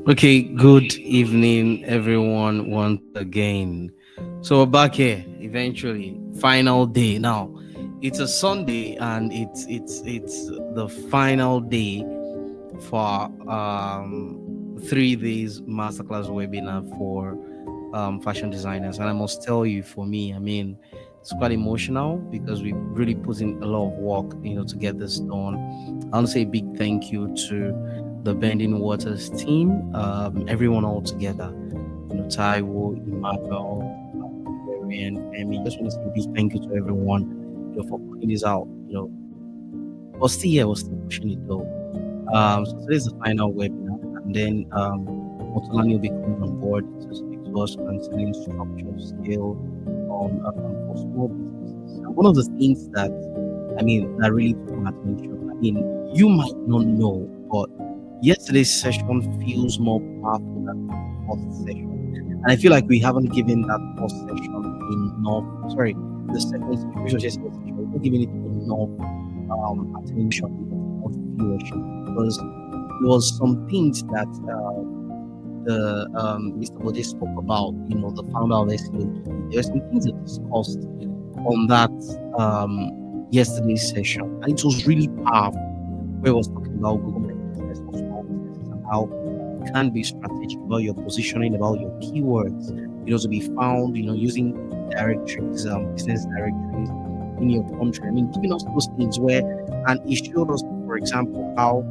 Okay, good evening, everyone, once again. So we're back here eventually. Final day. Now, it's a Sunday and it's the final day for 3 days masterclass webinar for fashion designers. And I must tell you, for me, I mean, it's quite emotional because we really put in a lot of work, to get this done. I want to say a big thank you to the Bending Waters team, everyone all together. Taiwo, Emmanuel, Florian, Femi. Just want to say a big thank you to everyone, for putting this out. We're still here, we're still pushing it though. So today's the final webinar, and then Motolani will be coming on board to speak to us concerning structure, scale, for small businesses. And one of the things that really took my attention. I mean, you might not know, but yesterday's session feels more powerful than the first session, and I feel like we haven't given that first session enough. Sorry, the second session, which was yesterday's session, we're not giving it enough attention, enough viewership, because there was some things that the Mr. Bode spoke about, the founder of SEO. There were some things that discussed on that yesterday's session, and it was really powerful. Where it was talking about Google My Business for small businesses and how you can be strategic about your positioning, about your keywords, to be found, using directories, business directories in your country. I mean, giving us those things where, and it showed us, for example, how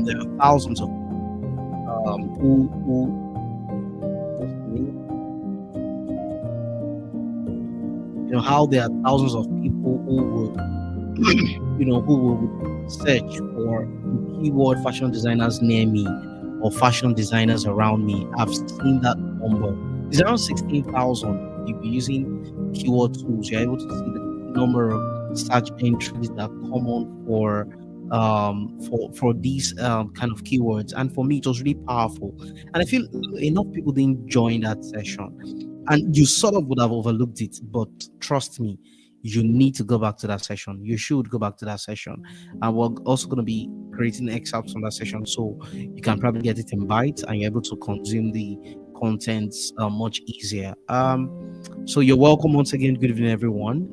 there are thousands of who how there are thousands of people who would who would search for the keyword fashion designers near me or fashion designers around me. I've seen that number. It's around 16,000. You'll be using keyword tools. You're able to see the number of search entries that come on for these kind of keywords. And for me, it was really powerful. And I feel enough people didn't join that session. And you sort of would have overlooked it, but trust me, you need to go back to that session. You should go back to that session. And we're also going to be creating excerpts from that session so you can probably get it in bites and you're able to consume the contents much easier. So you're welcome once again. Good evening, everyone.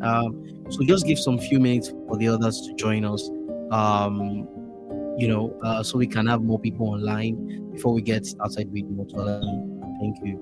So just give some few minutes for the others to join us. So we can have more people online before we get started with Motolani. Thank you.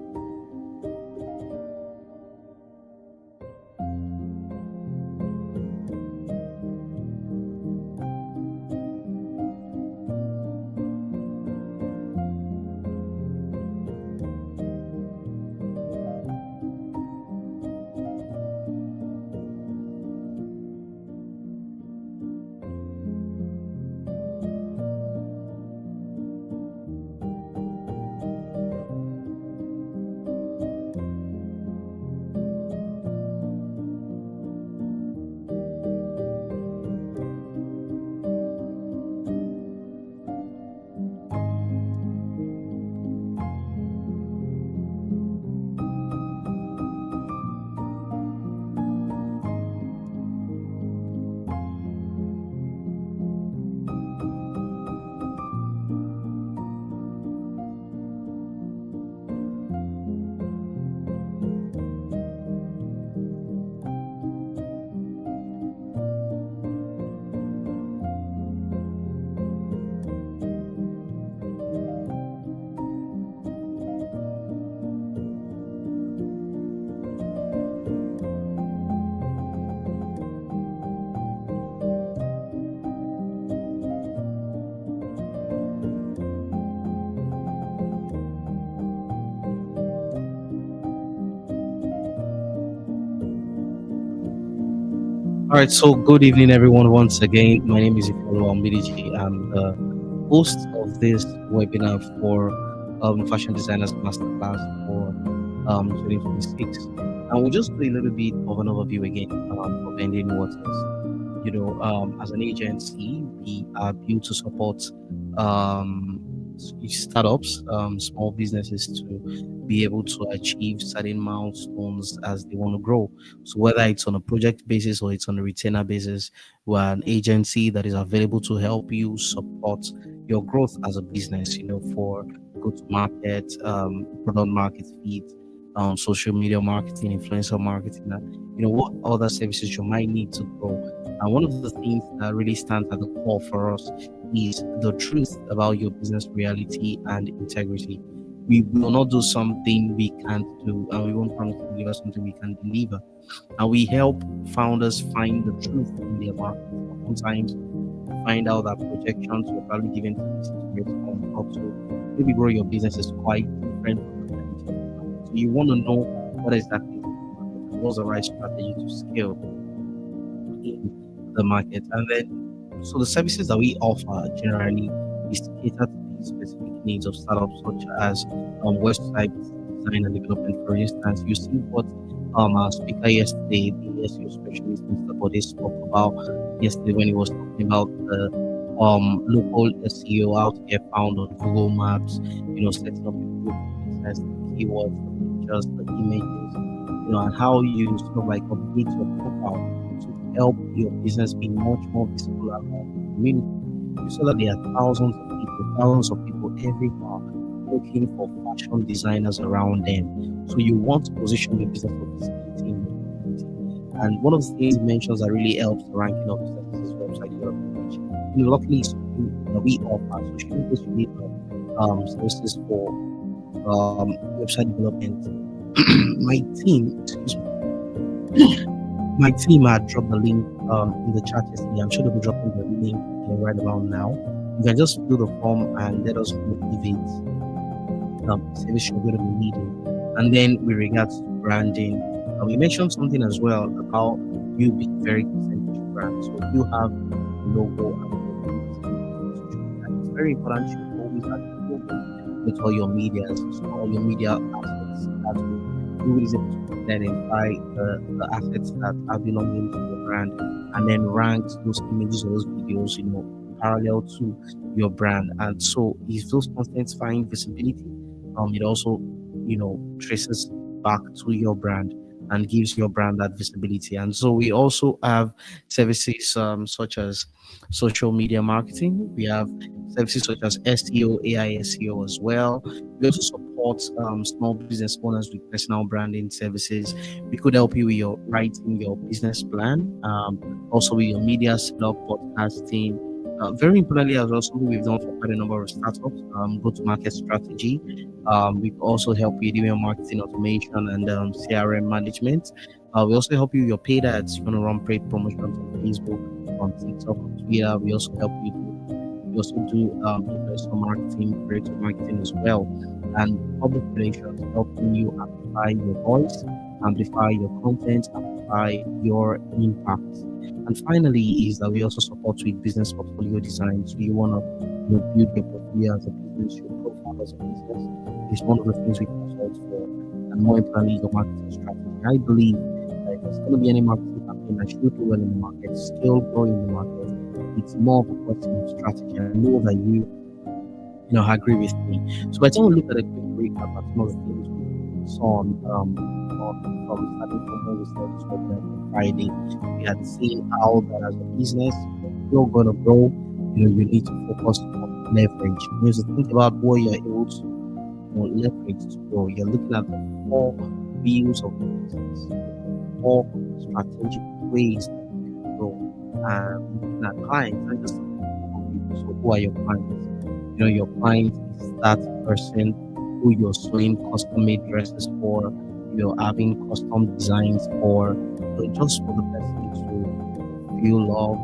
All right, so good evening, everyone. Once again, my name is Ifolo Ambidiji. I'm the host of this webinar for Fashion Designers Masterclass for 2026. And we'll just do a little bit of an overview again for Bending Waters. As an agency, we are built to support startups, small businesses to be able to achieve certain milestones as they want to grow. So whether it's on a project basis or it's on a retainer basis, we're an agency that is available to help you support your growth as a business, for go to market, product market fit, social media marketing, influencer marketing, and what other services you might need to grow. And one of the things that really stands at the core for us is the truth about your business reality and integrity. We will not do something we can't do, and we won't promise to deliver something we can't deliver. And we help founders find the truth in their market. Sometimes you find out that projections you're probably given to this is on how to maybe grow your business is quite different from the reality of the market. So you want to know what exactly is the market and what's the right strategy to scale in the market. And then, so the services that we offer generally is to cater to the specific needs of startups, such as website design and development. For instance, you see what our speaker yesterday, the SEO specialist, Mr. Bode, spoke about yesterday when he was talking about the local SEO, how to get found on Google Maps, setting up your Google business, the keywords, the pictures, the images, and how you sort of like update your profile to help your business be much more visible around the community. You saw that there are thousands of people everywhere looking for fashion designers around them. So you want to position your business for visibility in the community. And one of the things he mentions that really helps the ranking of businesses is website development, which luckily is something that we offer. So in case you need services for website development, my team, excuse me, my team had dropped the link in the chat yesterday. I'm sure they'll be dropping the link right about now. You can just fill the form and let us know if it's service you're going to be needing. And then with regards to branding, we mentioned something as well about you being very percentage brand. So you have a logo and it's very important you always have a logo with all your medias, so all your media assets. That will you is able to identify the assets that are belonging to your brand and then rank those images or those videos, parallel to your brand. And so if those contents find visibility, it also, traces back to your brand and gives your brand that visibility. And so we also have services such as social media marketing. We have services such as SEO, AI SEO as well. We also support small business owners with personal branding services. We could help you with your writing your business plan, also with your media setup, podcasting. Very importantly, as well, something we've done for quite a number of startups, go-to-market strategy. We also help you with email marketing automation and CRM management. We also help you with your paid ads. You're going to run paid promotions on Facebook, on TikTok, on Twitter. We also help you we also do influencer marketing, creative marketing as well, and public relations, helping you amplify your voice, amplify your content, amplify your impact. And finally, is that we also support with business portfolio design. So you want to build your portfolio as a business, your profile as a business is one of the things we consult for, and more importantly, your marketing strategy. I believe that if there's going to be any marketing campaign that should do well in the market, still grow in the market, it's more of a question of strategy. I know that you agree with me. So by the time we look at a quick recap of some of the things we saw from starting from when we started this webinar on Friday, we had seen how that as a business, if you're going to grow, you need to focus on leverage. You need to think about what you're able to leverage to grow. You're looking at the four views of the business, four strategic ways that you can grow. Looking at clients, not just people. So who are your clients? Your client is that person who you're sewing custom made dresses for, you're having custom designs for, just for the person to feel loved,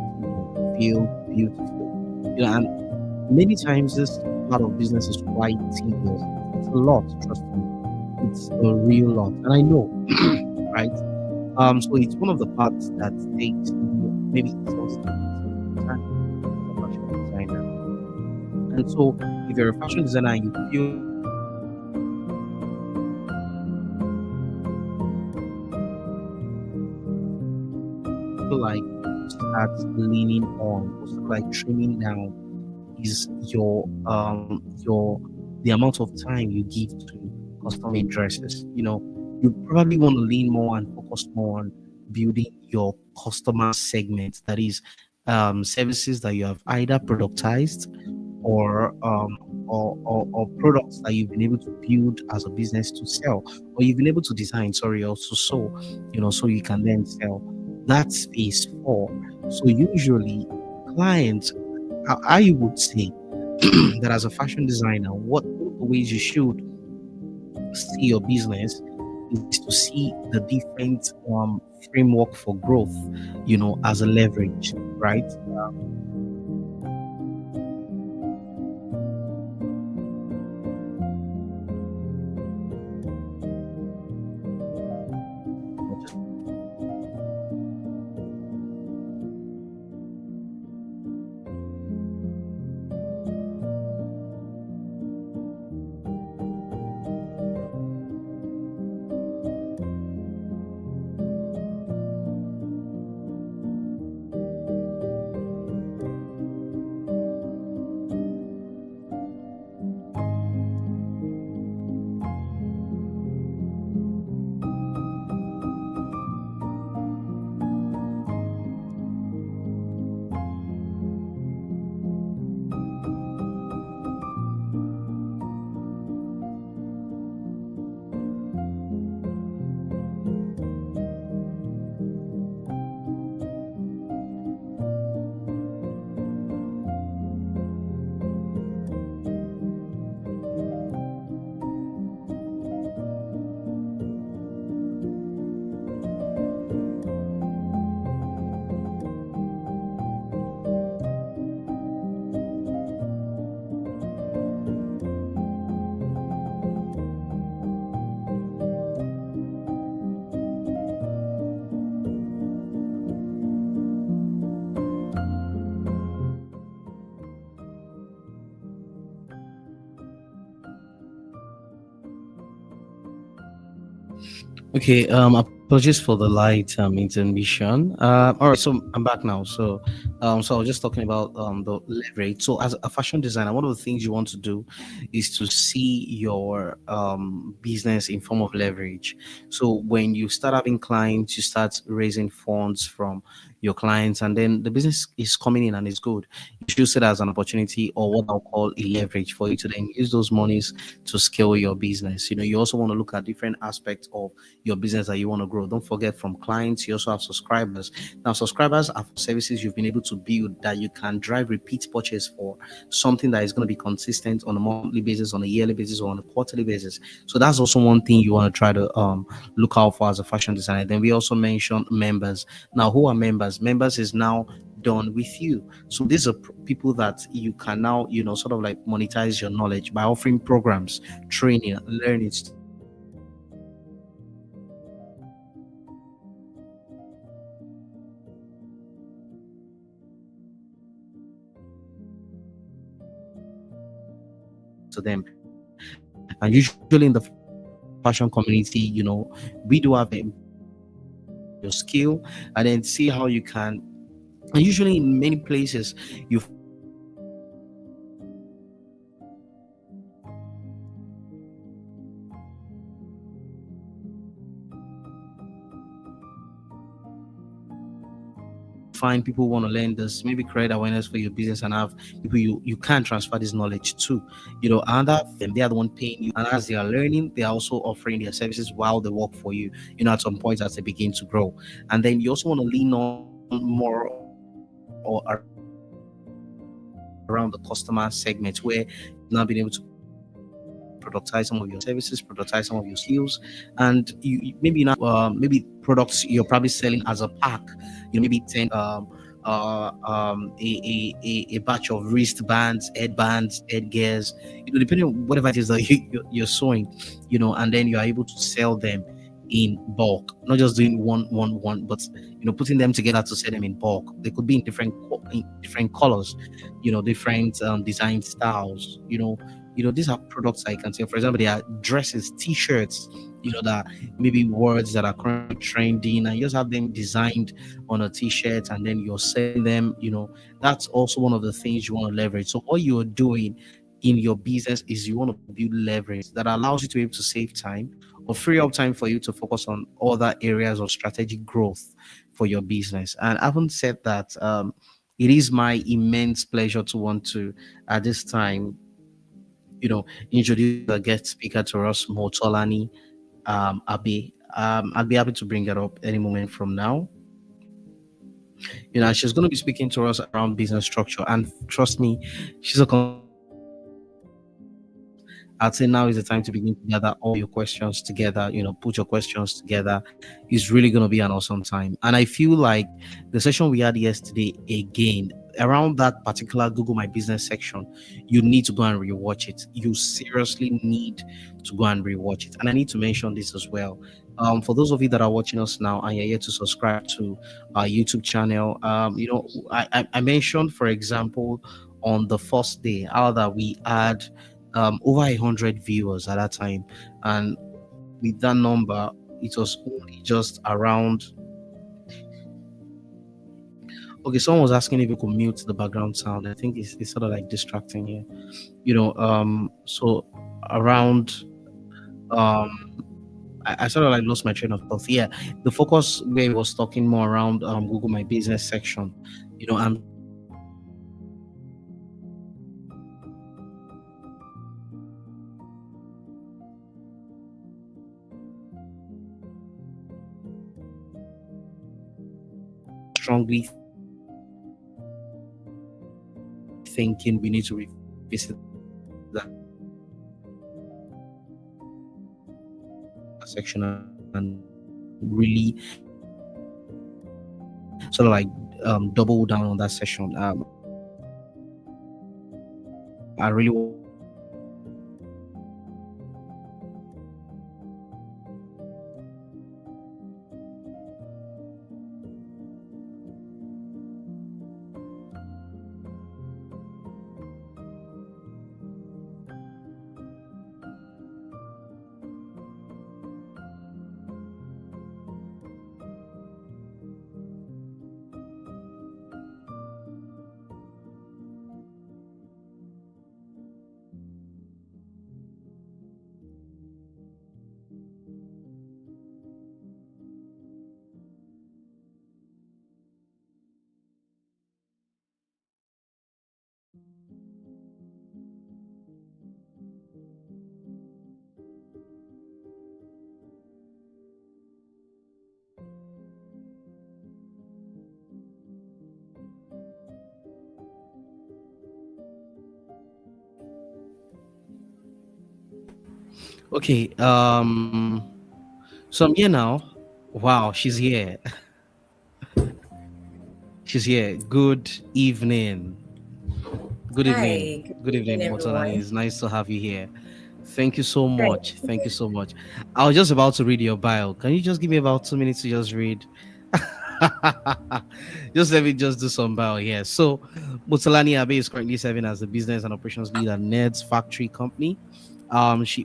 feel beautiful. And many times this part of business is quite tedious. It's a lot, trust me. It's a real lot. And I know, right? So it's one of the parts that takes maybe time as a fashion designer. And so if you're a fashion designer and you feel like start leaning on or sort of like trimming down is your the amount of time you give to custom made dresses. You probably want to lean more and focus more on building your customer segment, that is services that you have either productized or or products that you've been able to build as a business to sell, or you've been able to design, sorry, also so so you can then sell. That's phase four. So usually clients, I would say that as a fashion designer, one of the ways you should see your business is to see the different framework for growth, as a leverage, right? Okay, apologies for the light intermission. All right, so I'm back now. So I was just talking about the leverage. So as a fashion designer, one of the things you want to do is to see your business in form of leverage. So when you start having clients, you start raising funds from your clients, and then the business is coming in and it's good. You should see that as an opportunity, or what I'll call a leverage, for you to then use those monies to scale your business. You also want to look at different aspects of your business that you want to grow. Don't forget, from clients, you also have subscribers. Now, subscribers are for services you've been able to build that you can drive repeat purchase for, something that is going to be consistent on a monthly basis, on a yearly basis, or on a quarterly basis. So that's also one thing you want to try to look out for as a fashion designer. Then we also mentioned members. Now, who are members? Members is now done with you. So these are people that you can now, sort of like monetize your knowledge by offering programs, training, learning to them. And then you also want to look at and usually in the fashion community, we do have your skill, and then see how you can. And usually in many places, you find people want to learn the services while they're working for you. Not just doing one but you find people want to learn this, maybe create awareness for your business, and have people you can transfer this knowledge to. And that them, they are the one paying you, and as they are learning, they are also offering their services while they work for you. At some point as they begin to grow. And then you also want to lean on more or around the customer segment, where you've now been able to productize some of your services, productize some of your skills, and you maybe now maybe products you're probably selling as a pack. Maybe 10 a batch of wristbands, headbands, headgears, depending on whatever it is that you're sewing, and then you are able to sell them in bulk, not just doing one, but putting them together to sell them in bulk. They could be in different colors, different design styles. These are products I can sell. For example, they are dresses, t-shirts, that maybe words that are currently trending, and you just have them designed on a t-shirt, and then you're selling them. That's also one of the things you want to leverage. So what you're doing in your business is you want to build leverage that allows you to be able to save time, or free up time for you to focus on other areas of strategic growth for your business. And I haven't said that It is my immense pleasure to want to, at this time, introduce a guest speaker to us, Motolani Abe. I'll be happy to bring that up any moment from now. She's going to be speaking to us around business structure. And trust me, she's a consultant in this space. I'd say now is the time to begin to gather all your questions together, put your questions together. It's really going to be an awesome time. And I feel like the session we had yesterday, again, around that particular Google My Business section, you need to go and rewatch it. You seriously need to go and rewatch it. And I need to mention this as well. For those of you that are watching us now and you're yet to subscribe to our YouTube channel, I mentioned, for example, on the first day, how that we had over 100 viewers at that time, and with that number, it was only just around. Okay, someone was asking if you could mute the background sound. I think it's sort of like distracting here. So around um I sort of like lost my train of thought. Yeah, the focus where it was talking more around Google My Business section. I'm strongly thinking we need to revisit that section. And really sort of like double down on that session. I really want to do that. Okay. So I'm here now. Wow, she's here. She's here. Good evening. Good evening. Hi, good Good evening, evening, Motolani. everyone. It's nice to have you here. Thank you so Thank much. Thank you so much. I was just about to read your bio. Can you just give me about 2 minutes to just read? Just let me just do some bio here. So, Motolani Abe is currently serving as the business and operations lead at Ned's Factory Company,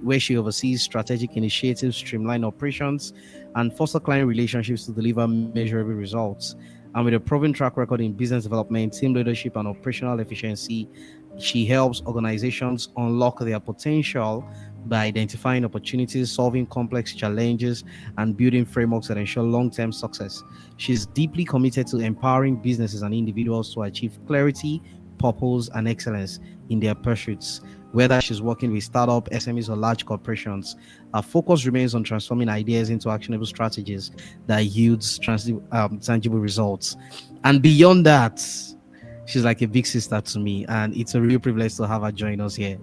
where she oversees strategic initiatives, streamline operations, and foster client relationships to deliver measurable results. And with a proven track record in business development, team leadership, and operational efficiency, she helps organizations unlock their potential by identifying opportunities, solving complex challenges, and building frameworks that ensure long term success. She's deeply committed to empowering businesses and individuals to achieve clarity, purpose, and excellence in their pursuits. Whether she's working with startup, SMEs, or large corporations, our focus remains on transforming ideas into actionable strategies that yields tangible results. And beyond that, she's like a big sister to me, and it's a real privilege to have her join us here.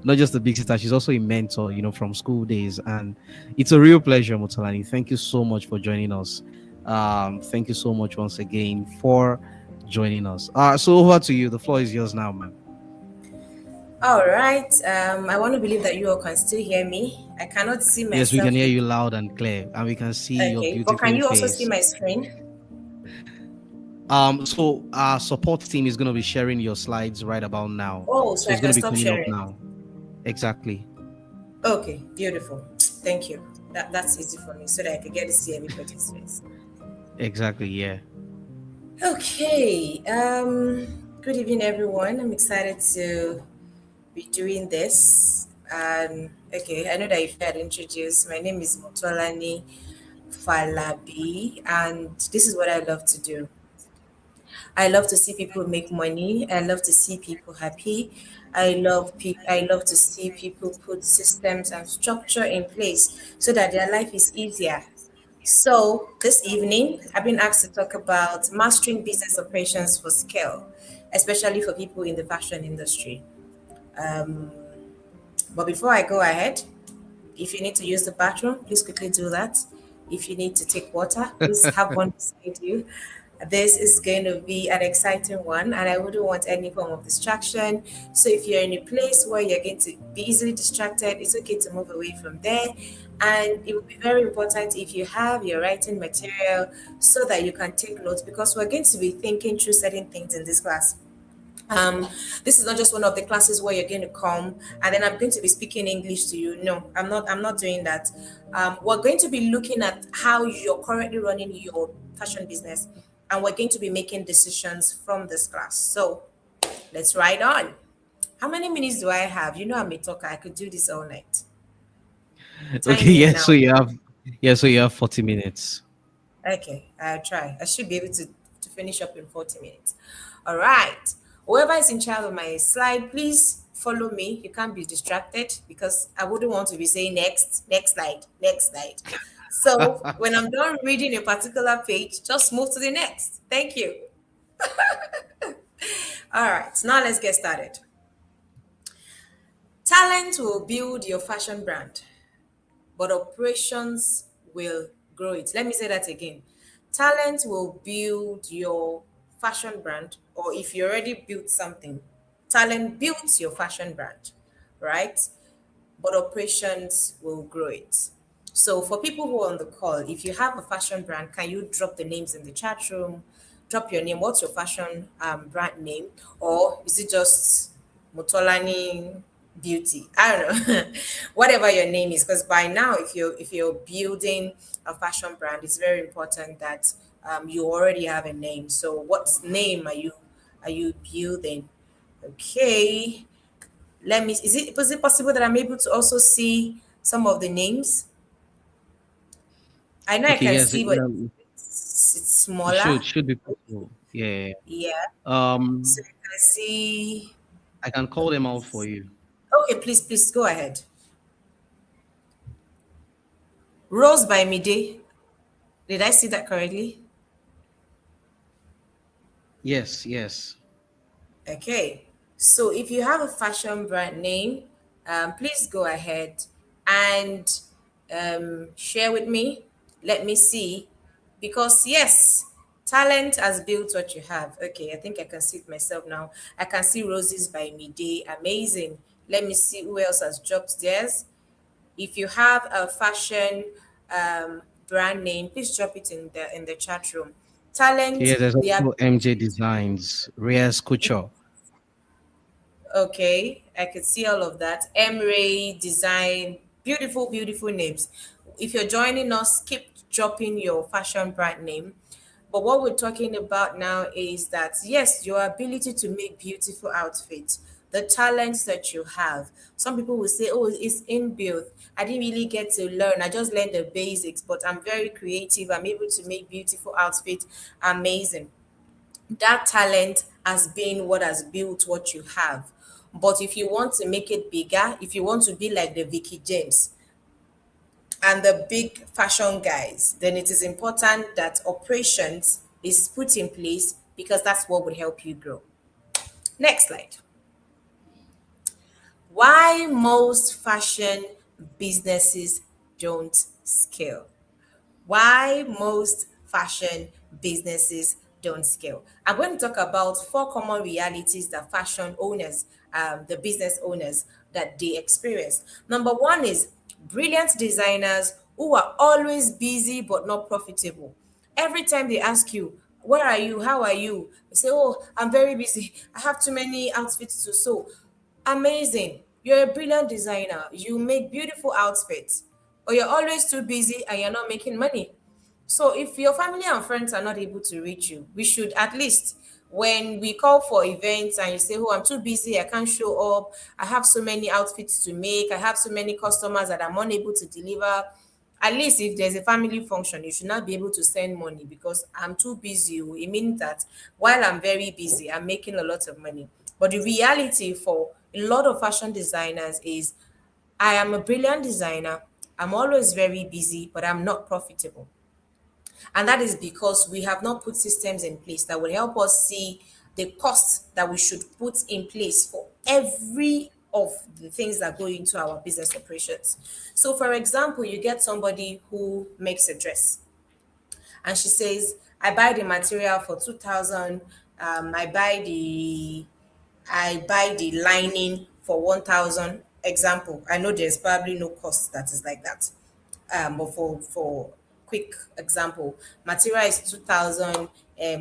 Not just a big sister, she's also a mentor, from school days, and it's a real pleasure, Mutolani. Thank you so much for joining us. Thank you so much once again for joining us. So over to you. The floor is yours now, man. All right. I want to believe that you all can still hear me. I cannot see Yes, we can myself. hear you loud and clear, and we can see your Okay, but can beautiful you also see face. my screen? So our support team is going to be sharing your slides right about now. Oh, So so I it's going can to be stop coming up sharing. now. Exactly. Okay, beautiful. Thank you. That's easy for me so that I can get to see everybody's face. Exactly. Yeah. Okay. Good evening, everyone. I'm excited to be doing this. Okay, I know that if you had introduced, my name is Motolani Falabi, and this is what I love to do. I love to see people make money. I love to see people happy. I love to see people put systems and structure in place so that their life is easier. So, this evening, I've been asked to talk about mastering business operations for scale, especially for people in the fashion industry. Um, but before I go ahead, if you need to use the bathroom, please quickly do that. If you need to take water, please have one beside you. This is going to be an exciting one, and I wouldn't want any form of distraction. So, if you're in a place where you're going to be easily distracted, it's okay to move away from there. And it will be very important if you have your writing material so that you can take notes because we're going to be thinking through certain things in this class. um this is not just one of the classes where you're going to come and then I'm going to be speaking English to you. No, I'm not doing that. We're going to be looking at how you're currently running your fashion business, and we're going to be making decisions from this class. So let's ride on. How many minutes do I have? I'm a talker. I could do this all night. Okay, Time in yeah. now. So you have 40 minutes. Okay, I'll try. I should be able to finish up in 40 minutes. All right. Whoever is in charge of my slide, please follow me. You can't be distracted because I wouldn't want to be saying next slide, next slide. So when I'm done reading a particular page, just move to the next. Thank you. All right, now let's get started. Talent will build your fashion brand, but operations will grow it. Let me say that again. Talent will build your fashion brand, or if you already built something, talent builds your fashion brand, right? But operations will grow it. So for people who are on the call, if you have a fashion brand, can you drop the names in the chat room? Drop your name. What's your fashion brand name? Or is it just Motolani Beauty? I don't know. Whatever your name is, because by now, if you're building a fashion brand, it's very important that you already have a name. So what name are you building? Okay, is it possible that I'm able to also see some of the names? I know I Okay, can yes, see, but it's it smaller. should be possible. Yeah. Yeah. So Um, I can see. I can call them out for you. Okay, please go ahead. Rose by Midday. Did I see that correctly? Yes, yes. Okay. So if you have a fashion brand name, please go ahead and share with me. Let me see. Because, yes, talent has built what you have. Okay, I think I can see it myself now. I can see Roses by Midday. Amazing. Let me see who else has dropped theirs. If you have a fashion brand name, please drop it in the chat room. Talent, Yeah, there's the also MJ ability to. Designs, Reyes Couture. Okay, I could see all of that. Emray design, beautiful, beautiful names. If you're joining us, keep dropping your fashion brand name. But what we're talking about now is that yes, your ability to make beautiful outfits, the talents that you have. Some people will say, "Oh, it's inbuilt. I didn't really get to learn. I just learned the basics, but I'm very creative. I'm able to make beautiful outfits. Amazing." That talent has been what has built what you have. But if you want to make it bigger, if you want to be like the Vicky James and the big fashion guys, then it is important that operations is put in place because that's what would help you grow. Next slide. Why most fashion businesses don't scale? Why most fashion businesses don't scale. I'm going to talk about four common realities that fashion owners, the business owners, that they experience. Number one is brilliant designers who are always busy but not profitable. Every time they ask you, where are you? How are you? You say, oh, I'm very busy. I have too many outfits to sew. Amazing. You're a brilliant designer. You make beautiful outfits, but you're always too busy and you're not making money. So if your family and friends are not able to reach you, we should at least when we call for events and you say, "Oh, I'm too busy, I can't show up. I have so many outfits to make. I have so many customers that I'm unable to deliver." At least if there's a family function, you should not be able to send money because I'm too busy. Oh. It means that while I'm very busy, I'm making a lot of money. But the reality for a lot of fashion designers is I am a brilliant designer. I'm always very busy, but I'm not profitable. And that is because we have not put systems in place that will help us see the costs that we should put in place for every of the things that go into our business operations. So, for example, you get somebody who makes a dress and she says, I buy the material for 2000, I buy the lining for 1000. Example, I know there's probably no cost that is like that. But for quick example, material is 2000,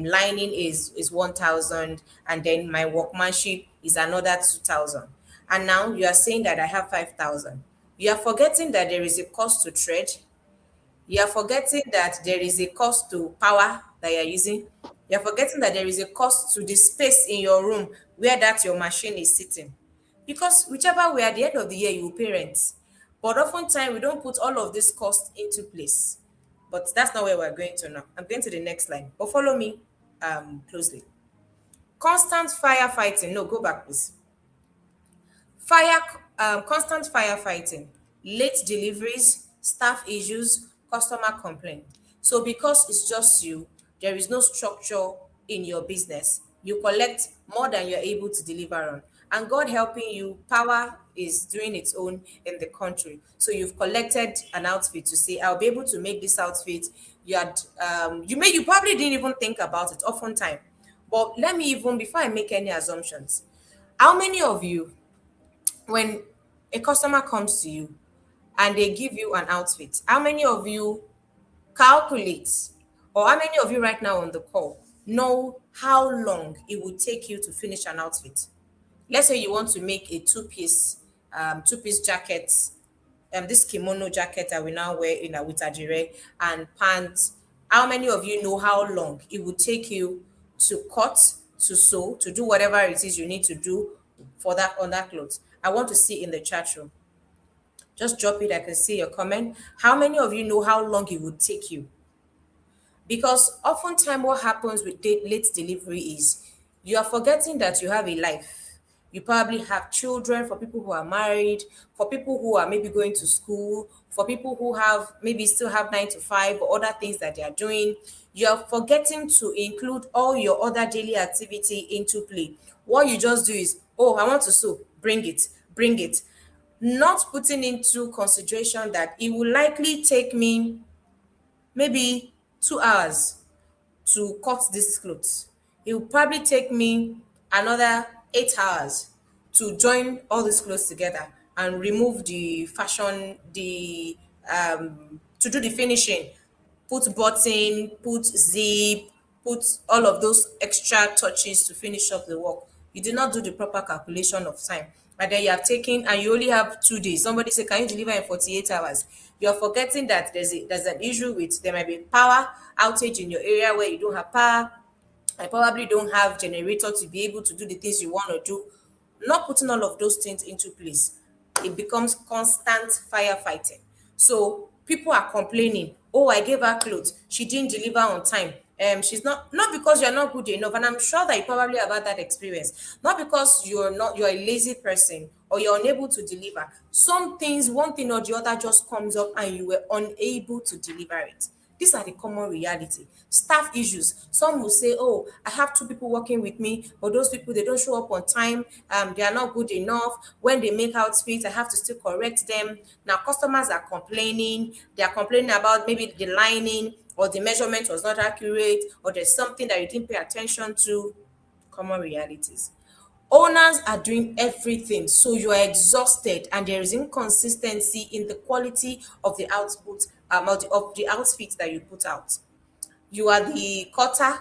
lining is 1000, and then my workmanship is another 2000. And now you are saying that I have 5000. You are forgetting that there is a cost to thread. You are forgetting that there is a cost to power that you're using. You're forgetting that there is a cost to the space in your room where that your machine is sitting. Because whichever way, at the end of the year, you will pay rent. But oftentimes, we don't put all of this cost into place. But that's not where we're going to now. I'm going to the next line. But follow me closely. Constant firefighting. No, go back, please. Fire, constant firefighting, late deliveries, staff issues, customer complaint. So because it's just you, there is no structure in your business. You collect more than you're able to deliver on. And God helping you, power is doing its own in the country. So you've collected an outfit to say, I'll be able to make this outfit. You probably didn't even think about it oftentimes. But let me even, before I make any assumptions, how many of you, when a customer comes to you and they give you an outfit, how many of you calculate, or how many of you right now on the call know how long it would take you to finish an outfit? Let's say you want to make a two-piece jacket, this kimono jacket that we now wear in a with ajire and pants. How many of you know how long it would take you to cut, to sew, to do whatever it is you need to do for that on that clothes? I want to see in the chat room. Just drop it. I can see your comment. How many of you know how long it would take you? Because oftentimes what happens with late delivery is you are forgetting that you have a life. You probably have children, for people who are married, for people who are maybe going to school, for people who have maybe still have 9 to 5 or other things that they are doing. You are forgetting to include all your other daily activity into play. What you just do is, oh, I want to sew, bring it. Not putting into consideration that it will likely take me maybe 2 hours to cut this clothes. It will probably take me another 8 hours to join all these clothes together and remove the fashion, the to do the finishing, put button, put zip, put all of those extra touches to finish up the work. You did not do the proper calculation of time. And then you have taken and you only have 2 days. Somebody say, can you deliver in 48 hours? You're forgetting that there's an issue with there might be power outage in your area where you don't have power. I probably don't have generator to be able to do the things you want to do. Not putting all of those things into place, it becomes constant firefighting. So people are complaining, oh, I gave her clothes, she didn't deliver on time. She's not because you're not good enough, and I'm sure that you probably have had that experience. Not because you're a lazy person or you're unable to deliver. Some things, one thing or the other, just comes up and you were unable to deliver it. These are the common reality. Staff issues. Some will say, oh, I have 2 people working with me, but those people, they don't show up on time. They are not good enough. When they make outfits, I have to still correct them. Now, customers are complaining. They are complaining about maybe the lining or the measurement was not accurate or there's something that you didn't pay attention to. Common realities. Owners are doing everything, so you are exhausted and there is inconsistency in the quality of the output, of the outfit that you put out. You are the cutter,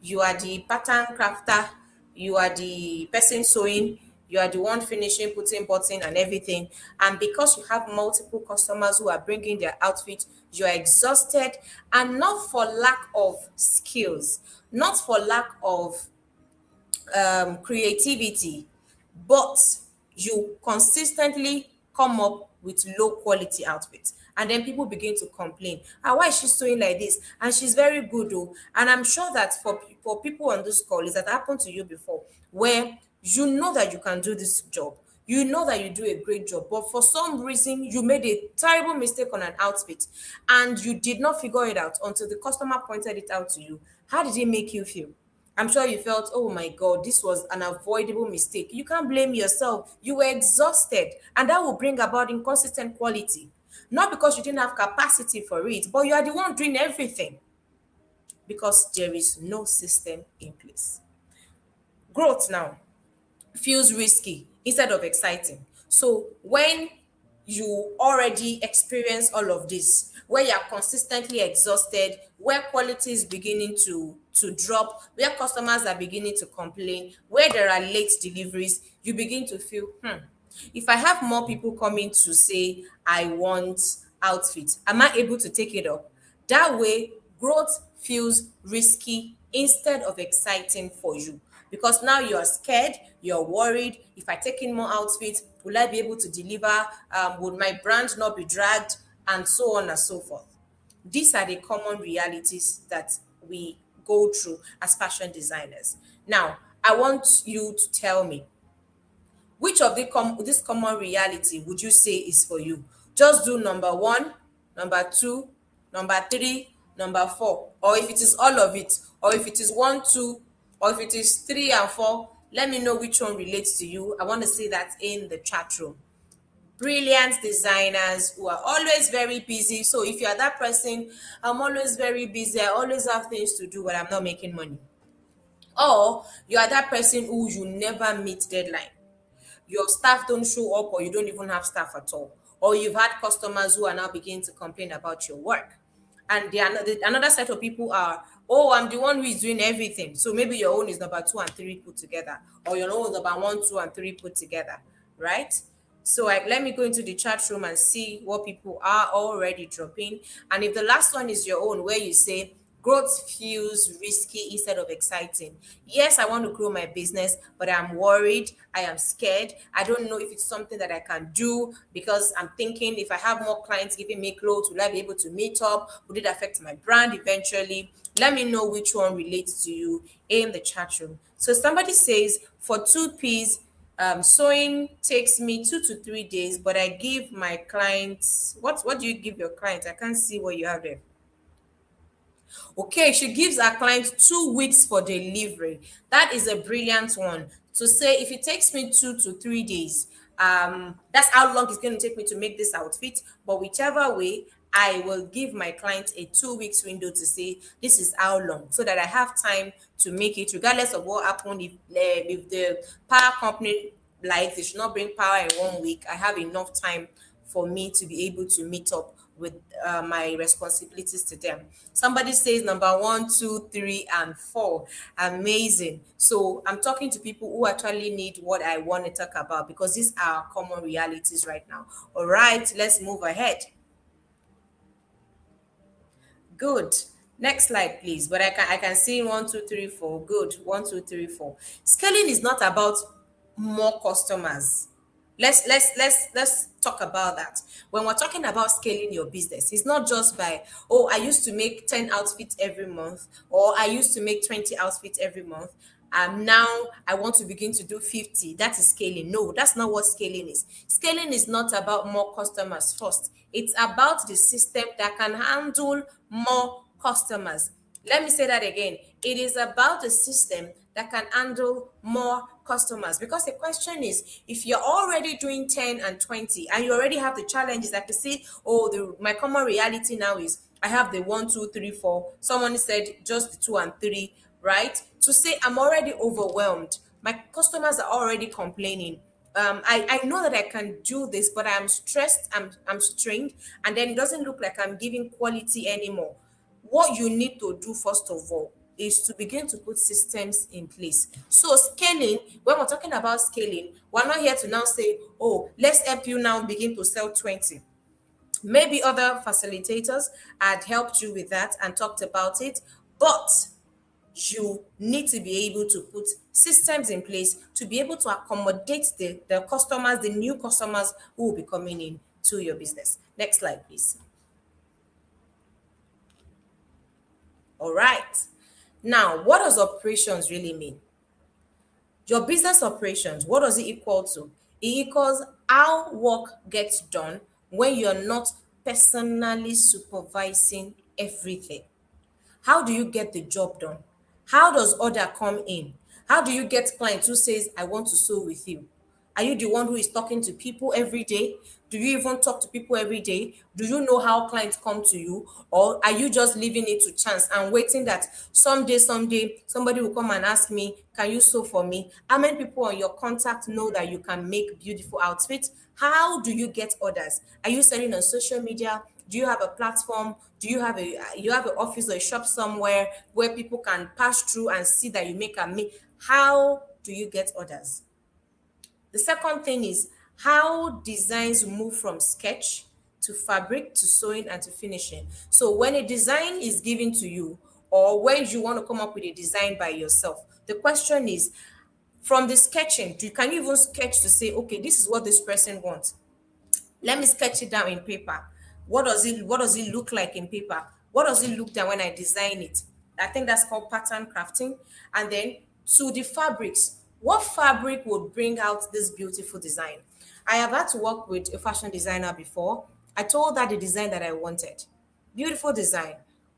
you are the pattern crafter, you are the person sewing, you are the one finishing, putting button and everything. And because you have multiple customers who are bringing their outfit, you are exhausted, and not for lack of skills, not for lack of creativity, but you consistently come up with low quality outfits. And then people begin to complain, ah, why is she sewing like this? And she's very good, oh. And I'm sure that for people on this call, is that happened to you before, where you know that you can do this job, you know that you do a great job, but for some reason you made a terrible mistake on an outfit and you did not figure it out until the customer pointed it out to you. How did it make you feel? I'm sure you felt, oh my God, this was an avoidable mistake. You can't blame yourself. You were exhausted, and that will bring about inconsistent quality. Not because you didn't have capacity for it, but you are the one doing everything because there is no system in place. Growth now feels risky instead of exciting. So when you already experience all of this, where you're consistently exhausted, where quality is beginning to drop, where customers are beginning to complain, where there are late deliveries, you begin to feel, if I have more people coming to say I want outfits, am I able to take it up? That way, growth feels risky instead of exciting for you, because now you're scared, you're worried. If I take in more outfits, will I be able to deliver? Would my brand not be dragged? And so on and so forth. These are the common realities that we go through as fashion designers. Now, I want you to tell me, which of this common reality would you say is for you? Just do number one, number two, number three, number four. Or if it is all of it, or if it is one, two, or if it is three and four, let me know which one relates to you. I want to see that in the chat room. Brilliant designers who are always very busy. So if you are that person, I'm always very busy, I always have things to do, but I'm not making money. Or you are that person who you never meet deadline, your staff don't show up, or you don't even have staff at all, or you've had customers who are now beginning to complain about your work. And another set of people are, oh, I'm the one who is doing everything. So maybe your own is number two and three put together, or your own is number one, two, and three put together, right? So let me go into the chat room and see what people are already dropping. And if the last one is your own, where you say growth feels risky instead of exciting. Yes, I want to grow my business, but I'm worried. I am scared. I don't know if it's something that I can do, because I'm thinking, if I have more clients giving me clothes, will I be able to meet up? Would it affect my brand eventually? Let me know which one relates to you in the chat room. So somebody says, for two P's, sewing takes me 2 to 3 days, but I give my clients, what do you give your clients? I can't see what you have there. Okay, she gives her client 2 weeks for delivery. That is a brilliant one. To say, if it takes me 2 to 3 days, that's how long it's going to take me to make this outfit. But whichever way, I will give my client a 2 weeks window to say this is how long, so that I have time to make it, regardless of what happened. If the power company, like, they should not bring power in 1 week, I have enough time for me to be able to meet up with my responsibilities to them. Somebody says number one, two, three, and four. Amazing. So I'm talking to people who actually need what I want to talk about, because these are common realities right now. All right, let's move ahead. Good. Next slide, please. But I can see one, two, three, four. Good. One, two, three, four. Scaling is not about more customers. Let's talk about that. When we're talking about scaling your business, it's not just by, oh, I used to make 10 outfits every month, or I used to make 20 outfits every month. Now I want to begin to do 50. That is scaling. No, that's not what scaling is. Scaling is not about more customers first. It's about the system that can handle more customers. Let me say that again. It is about the system that can handle more customers. Because the question is, if you're already doing 10 and 20, and you already have the challenges, like you see, oh, my common reality now is I have the one, two, three, four. Someone said just the two and three, right? To say I'm already overwhelmed. My customers are already complaining. I know that I can do this, but I'm stressed, I'm strained, and then it doesn't look like I'm giving quality anymore. What you need to do, first of all, is to begin to put systems in place. So scaling, when we're talking about scaling, we're not here to now say, oh, let's help you now begin to sell 20. Maybe other facilitators had helped you with that and talked about it, but you need to be able to put systems in place to be able to accommodate the customers, the new customers who will be coming in. to your business. Next slide, please. All right. Now, what does operations really mean? Your business operations, what does it equal to? It equals how work gets done when you're not personally supervising everything. How do you get the job done? How does order come in? How do you get clients who says, I want to sew with you? Are you the one who is talking to people every day? Do you even talk to people every day? Do you know how clients come to you? Or are you just leaving it to chance and waiting that someday, somebody will come and ask me, can you sew for me? How many people on your contact know that you can make beautiful outfits? How do you get orders? Are you selling on social media? Do you have a platform? Do you have an office or a shop somewhere where people can pass through and see that you make a make? How do you get orders? The second thing is how designs move from sketch to fabric to sewing and to finishing. So when a design is given to you, or when you want to come up with a design by yourself, the question is, from the sketching, can you even sketch to say, okay, this is what this person wants? Let me sketch it down in paper. What does it look like in paper? What does it look like when I design it? I think that's called pattern crafting. And then to the fabrics, what fabric would bring out this beautiful design? I have had to work with a fashion designer before. I told her the design that I wanted. Beautiful design.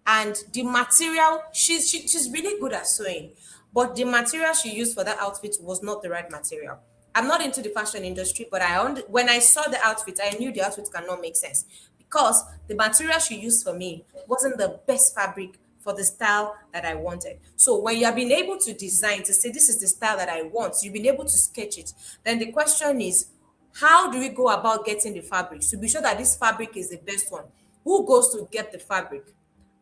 And the material, she's really good at sewing, but the material she used for that outfit was not the right material. I'm not into the fashion industry, but when I saw the outfit, I knew the outfit cannot make sense because the material she used for me wasn't the best fabric for the style that I wanted. So when you have been able to design to say this is the style that I want, you've been able to sketch it. Then the question is, how do we go about getting the fabric to be sure that this fabric is the best one? Who goes to get the fabric?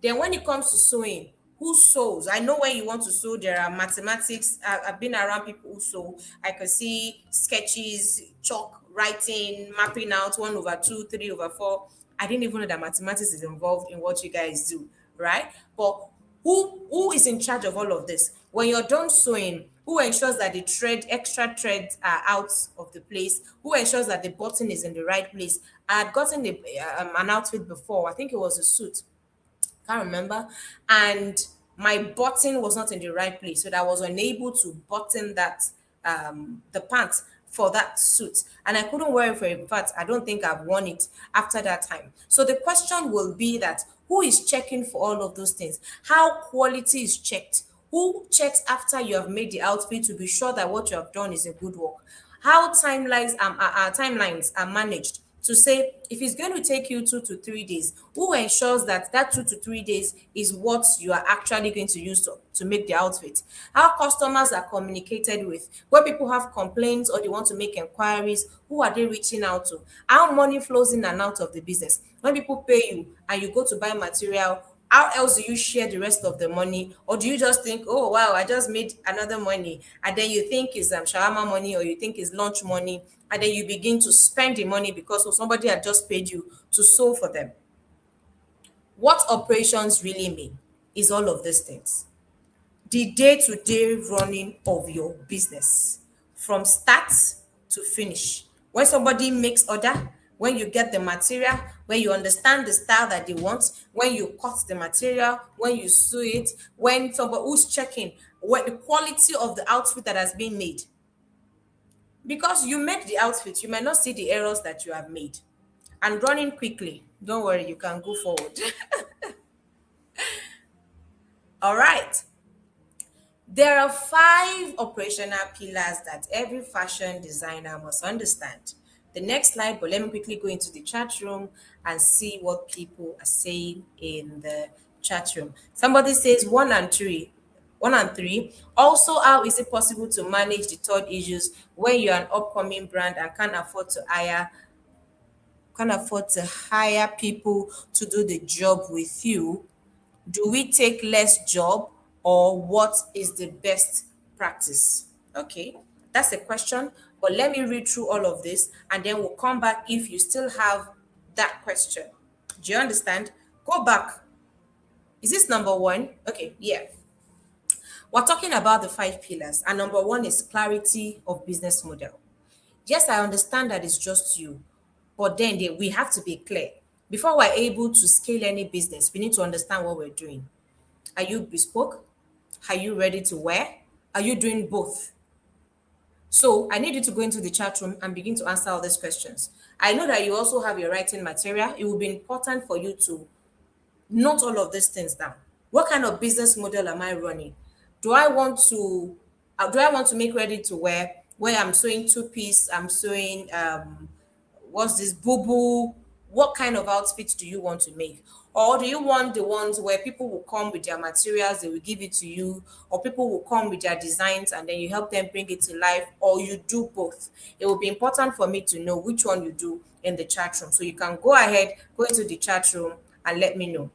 Then when it comes to sewing, who sews? I know when you want to sew, there are mathematics. I've been around people who sew. I can see sketches, chalk, writing, mapping out 1/2, 3/4. I didn't even know that mathematics is involved in what you guys do, right? But who is in charge of all of this? When you're done sewing, who ensures that the extra threads are out of the place? Who ensures that the button is in the right place? I had gotten an outfit before. I think it was a suit, can't remember. And my button was not in the right place. So that I was unable to button that the pants for that suit. And I couldn't wear it for in fact, I don't think I've worn it after that time. So the question will be that who is checking for all of those things? How quality is checked? Who checks after you have made the outfit to be sure that what you have done is a good work? How timelines are managed to say if it's going to take you 2 to 3 days, who ensures that that 2 to 3 days is what you are actually going to use to make the outfit? How customers are communicated with, where people have complaints or they want to make inquiries, who are they reaching out to? How money flows in and out of the business? When people pay you and you go to buy material, how else do you share the rest of the money? Or do you just think, oh wow, I just made another money, and then you think it's shawarma money, or you think it's lunch money, and then you begin to spend the money because somebody had just paid you to sew for them? What operations really mean is all of these things. The day-to-day running of your business from start to finish. When somebody makes order, when you get the material, when you understand the style that they want, when you cut the material, when you sew it, when somebody who's checking what the quality of the outfit that has been made. Because you made the outfit, you might not see the errors that you have made. And running quickly, don't worry, you can go forward. All right. There are 5 operational pillars that every fashion designer must understand. The next slide, but let me quickly go into the chat room and see what people are saying in the chat room. Somebody says 1 and 3. 1 and 3. Also, how is it possible to manage the third issues when you're an upcoming brand and can't afford to hire people to do the job with you? Do we take less job, or what is the best practice? Okay, that's a question, but let me read through all of this and then we'll come back if you still have that question. Do you understand? Go back. Is this number 1? Okay, yeah. We're talking about the 5 pillars, and number 1 is clarity of business model. Yes, I understand that it's just you. But then we have to be clear. Before we're able to scale any business, we need to understand what we're doing. Are you bespoke? Are you ready to wear? Are you doing both? So I need you to go into the chat room and begin to answer all these questions. I know that you also have your writing material. It will be important for you to note all of these things down. What kind of business model am I running? Do I want to make ready to wear where I'm sewing two piece, I'm sewing what's this boo? What kind of outfit do you want to make? Or do you want the ones where people will come with their materials, they will give it to you, or people will come with their designs and then you help them bring it to life, or you do both? It will be important for me to know which one you do in the chat room. So you can go ahead, go into the chat room and let me know.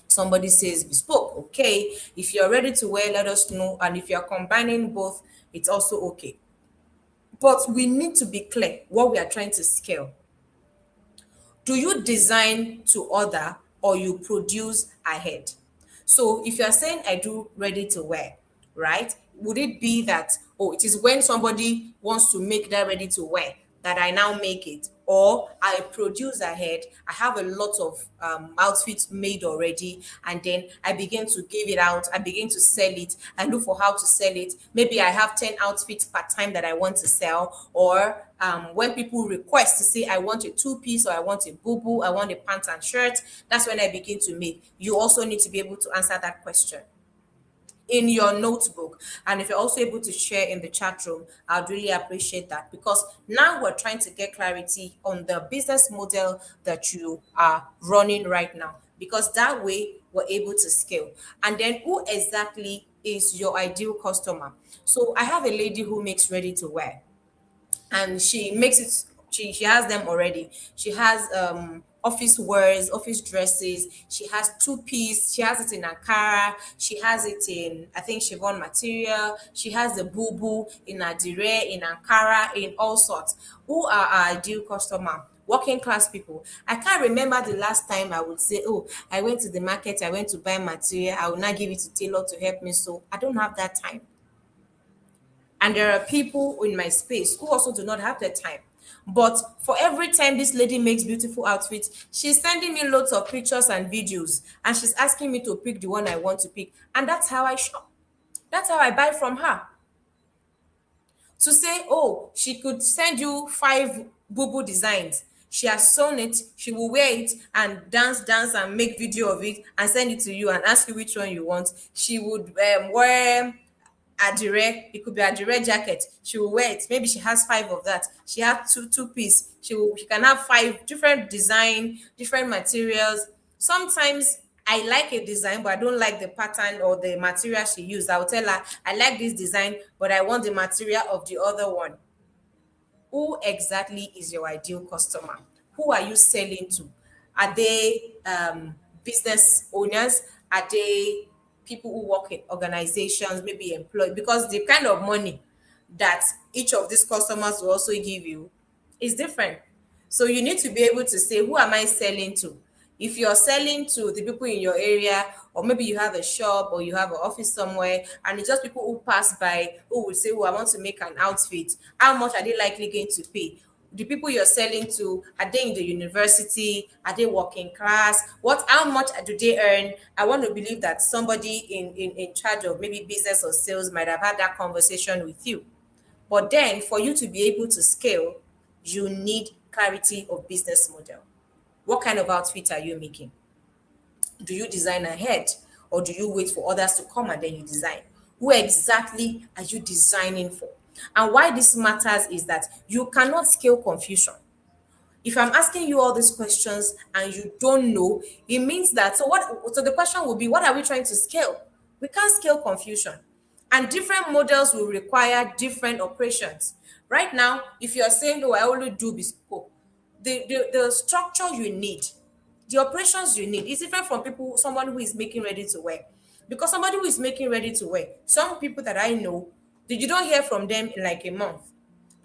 Somebody says bespoke. Okay. If you're ready to wear, let us know. And if you're combining both, it's also okay. But we need to be clear what we are trying to scale. Do you design to order or you produce ahead? So if you're saying I do ready to wear, right? Would it be that, oh, it is when somebody wants to make that ready to wear that I now make it? Or I produce ahead, I have a lot of outfits made already, and then I begin to give it out, I begin to sell it, I look for how to sell it. Maybe I have 10 outfits per time that I want to sell, or when people request to say, I want a two piece, or I want a boo boo, I want a pants and shirt, that's when I begin to make. You also need to be able to answer that question in your notebook. And if you're also able to share in the chat room, I'd really appreciate that, because now we're trying to get clarity on the business model that you are running right now, because that way we're able to scale. And then who exactly is your ideal customer? So I have a lady who makes ready to wear, and she makes it, she has them already. She has office wears, office dresses, she has two piece, she has it in Ankara, she has it in, I think, chiffon material, she has the boo boo in Adire, in Ankara, in all sorts. Who are our ideal customer? Working class people. I can't remember the last time I would say, oh, I went to the market, I went to buy material, I will not give it to tailor to help me. So I don't have that time. And there are people in my space who also do not have the time. But for every time this lady makes beautiful outfits, she's sending me loads of pictures and videos, and she's asking me to pick the one I want to pick. And that's how I shop. That's how I buy from her. To say, oh, she could send you 5 boo designs. She has sewn it, she will wear it and dance and make video of it and send it to you and ask you which one you want. She would wear adire, it could be adire jacket, she will wear it, maybe she has 5 of that, she has two piece, she can have 5 different design, different materials. Sometimes I like a design but I don't like the pattern or the material she used. I will tell her, I like this design but I want the material of the other one. Who exactly is your ideal customer? Who are you selling to? Are they business owners? Are they people who work in organizations, maybe employed? Because the kind of money that each of these customers will also give you is different. So you need to be able to say, who am I selling to? If you're selling to the people in your area, or maybe you have a shop or you have an office somewhere, and it's just people who pass by who will say, oh, I want to make an outfit, how much are they likely going to pay? The people you're selling to, are they in the university? Are they working class? How much do they earn? I want to believe that somebody in charge of maybe business or sales might have had that conversation with you. But then for you to be able to scale, you need clarity of business model. What kind of outfit are you making? Do you design ahead, or do you wait for others to come and then you design? Who exactly are you designing for? And why this matters is that you cannot scale confusion. If I'm asking you all these questions and you don't know, it means that, so the question will be, what are we trying to scale? We can't scale confusion. And different models will require different operations. Right now, if you're saying, oh, I only do bespoke, the structure you need, the operations you need is different from someone who is making ready to wear. Because somebody who is making ready to wear, some people that I know, you don't hear from them in like a month,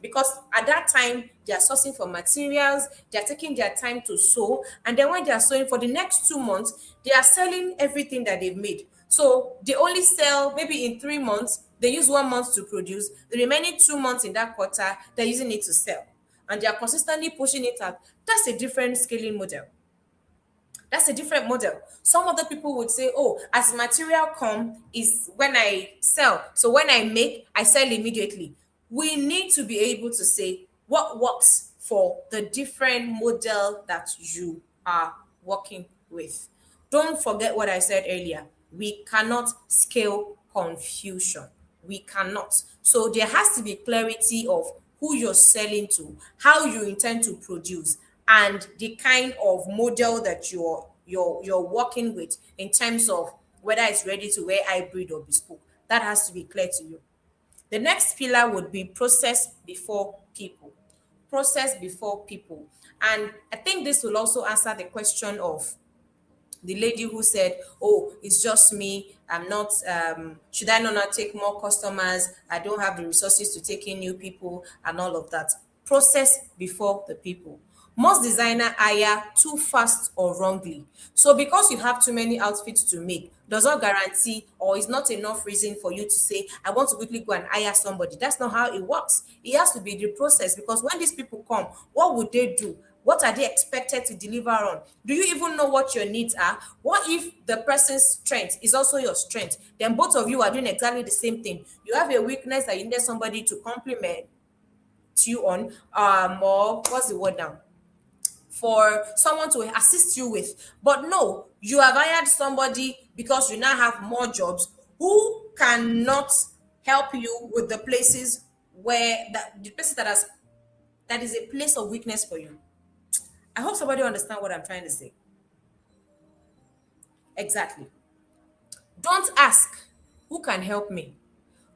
because at that time they are sourcing for materials, they are taking their time to sew, and then when they are sewing for the next 2 months, they are selling everything that they've made. So they only sell maybe in 3 months, they use 1 month to produce, the remaining 2 months in that quarter they're using it to sell. and they are consistently pushing it out, that's a different scaling model. That's a different model. Some other people would say, oh, as material come is when I sell. So when I make, I sell immediately. We need to be able to say what works for the different model that you are working with. Don't forget what I said earlier. We cannot scale confusion. We cannot. So there has to be clarity of who you're selling to, how you intend to produce, and the kind of model that you're working with in terms of whether it's ready to wear, hybrid or bespoke. That has to be clear to you. The next pillar would be process before people. Process before people. And I think this will also answer the question of the lady who said, oh, it's just me, I'm not should I not take more customers, I don't have the resources to take in new people and all of that. Process before the people. Most designer hire too fast or wrongly. So because you have too many outfits to make does not guarantee or is not enough reason for you to say, I want to quickly go and hire somebody. That's not how it works. It has to be the process, because when these people come, what would they do? What are they expected to deliver on? Do you even know what your needs are? What if the person's strength is also your strength? Then both of you are doing exactly the same thing. You have a weakness that you need somebody to complement you on, or what's the word now? For someone to assist you with. But no, you have hired somebody because you now have more jobs who cannot help you with the places where the places that is a place of weakness for you. I hope somebody understand what I'm trying to say. Exactly. Don't ask who can help me.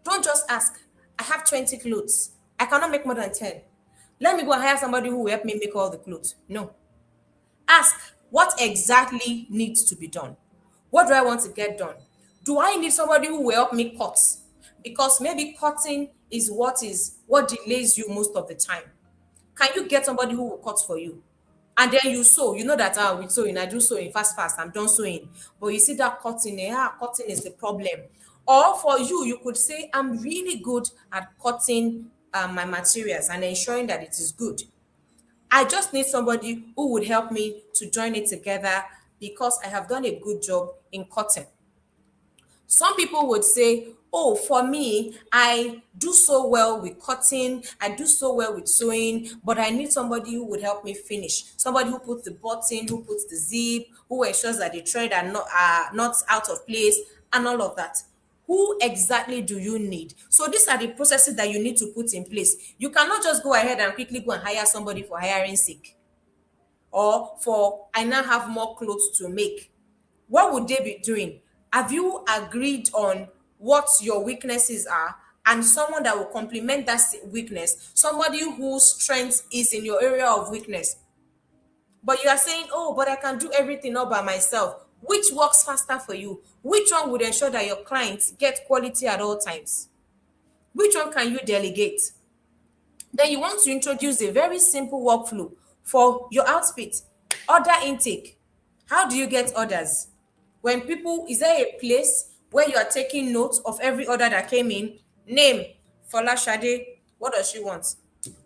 Don't just ask, I have 20 clothes. I cannot make more than 10. Let me go and hire somebody who will help me make all the clothes. No. Ask what exactly needs to be done. What do I want to get done? Do I need somebody who will help me cut? Because maybe cutting is what delays you most of the time. Can you get somebody who will cut for you? And then you sew. You know that with sewing, I do sewing fast, fast. I'm done sewing. But you see that cutting, cutting is the problem. Or for you, you could say, I'm really good at cutting my materials and ensuring that it is good. I just need somebody who would help me to join it together because I have done a good job in cutting. Some people would say, oh, for me, I do so well with cutting, I do so well with sewing, but I need somebody who would help me finish. Somebody who puts the button, who puts the zip, who ensures that the thread are not out of place, and all of that. Who exactly do you need? So these are the processes that you need to put in place. You cannot just go ahead and quickly go and hire somebody for hiring sake, or for I now have more clothes to make. What would they be doing? Have you agreed on what your weaknesses are and someone that will complement that weakness, somebody whose strength is in your area of weakness? But you are saying, oh, but I can do everything all by myself. Which works faster for you? Which one would ensure that your clients get quality at all times? Which one can you delegate? Then you want to introduce a very simple workflow for your outfit. Order intake. How do you get orders? When people, is there a place where you are taking note of every order that came in? Name, Fola Shade, what does she want?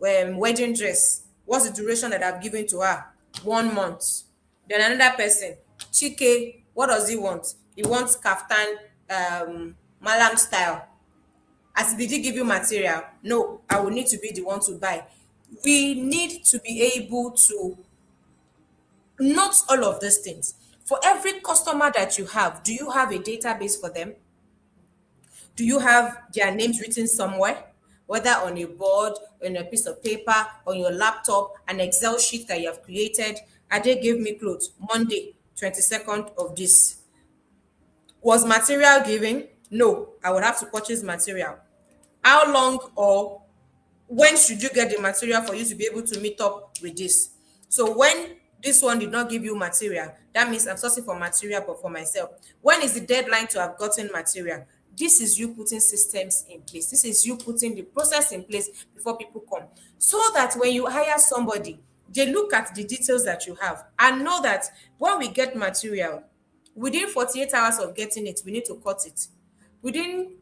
Wedding dress. What's the duration that I've given to her? 1 month. Then another person, Chike, what does he want? He wants kaftan, malam style. As did he give you material? No, I will need to be the one to buy. We need to be able to note all of these things. For every customer that you have, do you have a database for them? Do you have their names written somewhere? Whether on a board, on a piece of paper, on your laptop, an Excel sheet that you have created. Ade gave me clothes Monday, 22nd of this. Was material given? No, I would have to purchase material. How long or when should you get the material for you to be able to meet up with this? So when this one did not give you material, that means I'm sourcing for material but for myself. When is the deadline to have gotten material? This is you putting systems in place. This is you putting the process in place before people come. So that when you hire somebody, they look at the details that you have and know that when we get material, within 48 hours of getting it, we need to cut it. Within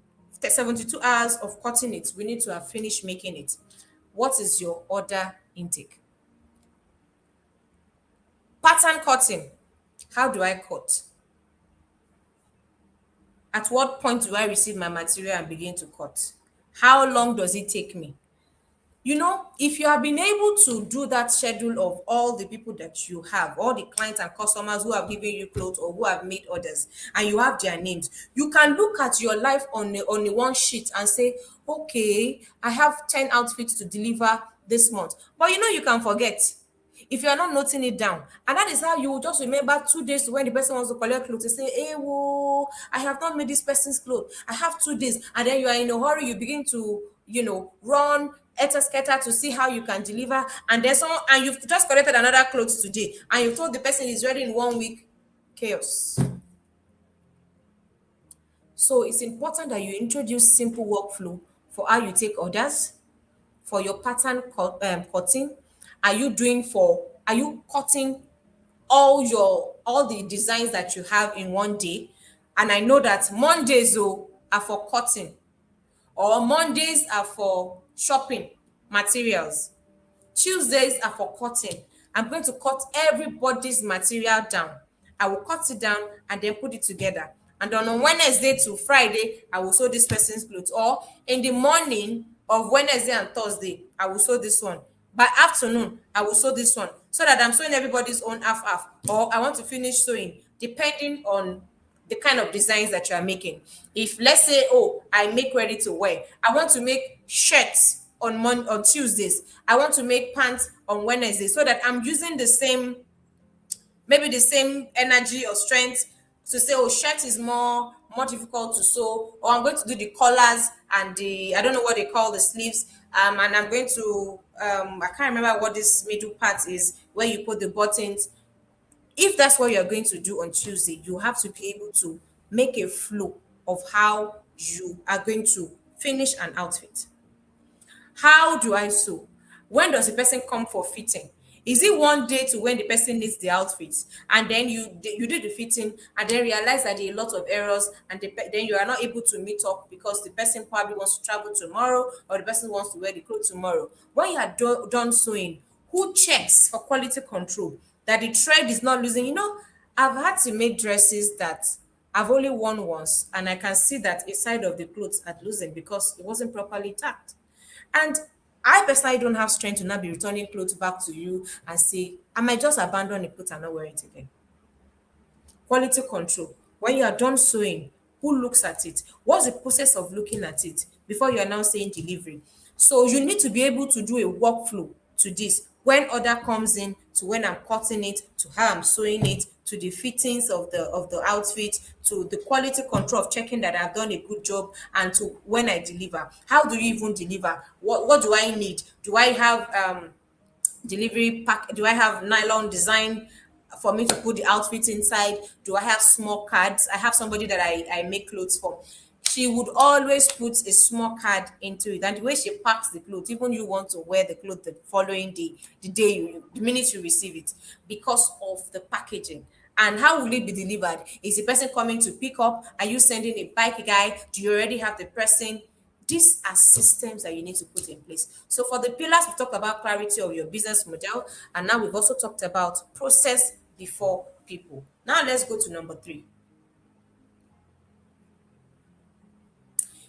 72 hours of cutting it, we need to have finished making it. What is your order intake. Pattern cutting. How do I cut? At what point do I receive my material and begin to cut? How long does it take me? If you have been able to do that schedule of all the people that you have, all the clients and customers who have given you clothes or who have made orders, and you have their names, you can look at your life on a one sheet and say, okay, I have 10 outfits to deliver this month. But you can forget if you are not noting it down. And that is how you will just remember 2 days to when the person wants to collect clothes. You say, hey, whoa, I have not made this person's clothes. I have 2 days. And then you are in a hurry. You begin to, run etasketa to see how you can deliver. And then someone, and you've just collected another clothes today. And you told the person is ready in 1 week. Chaos. So it's important that you introduce simple workflow for how you take orders, for your cutting. Are you cutting all the designs that you have in one day? And I know that Mondays are for cutting, or Mondays are for shopping materials, Tuesdays are for cutting. I'm going to cut everybody's material down. I will cut it down and then put it together. And then on Wednesday to Friday, I will sew this person's clothes. Or in the morning of Wednesday and Thursday, I will sew this one. By afternoon, I will sew this one. So that I'm sewing everybody's own half. Or I want to finish sewing, depending on the kind of designs that you are making. If let's say, oh, I make ready to wear, I want to make shirts on Tuesdays. I want to make pants on Wednesday, so that I'm using the same, maybe the same energy or strength to say, oh, shirt is more difficult to sew, or I'm going to do the collars and the, I don't know what they call the sleeves, and I'm going to I can't remember what this middle part is where you put the buttons. If that's what you're going to do on Tuesday, you have to be able to make a flow of how you are going to finish an outfit. How do I sew? When does the person come for fitting? Is it one day to when the person needs the outfits, and then you do the fitting and then realize that there are a lot of errors, and then you are not able to meet up because the person probably wants to travel tomorrow, or the person wants to wear the clothes tomorrow. When you are done sewing, who checks for quality control that the thread is not losing? I've had to make dresses that I've only worn once, and I can see that a side of the clothes had loosened because it wasn't properly tacked. And I personally don't have strength to now be returning clothes back to you and say, I might just abandon the clothes and not wear it again. Quality control. When you are done sewing, who looks at it? What's the process of looking at it before you are now saying delivery? So you need to be able to do a workflow to this. When order comes in, to when I'm cutting it, to how I'm sewing it, to the fittings of the outfit, to the quality control of checking that I've done a good job, and to when I deliver. How do you even deliver? What do I need? Do I have delivery pack? Do I have nylon design for me to put the outfit inside? Do I have small cards? I have somebody that I make clothes for. She would always put a small card into it, and the way she packs the clothes, even you want to wear the clothes the following day, the minute you receive it, because of the packaging. And how will it be delivered? Is the person coming to pick up? Are you sending a bike guy? Do you already have the person? These are systems that you need to put in place. So for the pillars, we talked about clarity of your business model, and now we've also talked about process before people. Now let's go to number 3.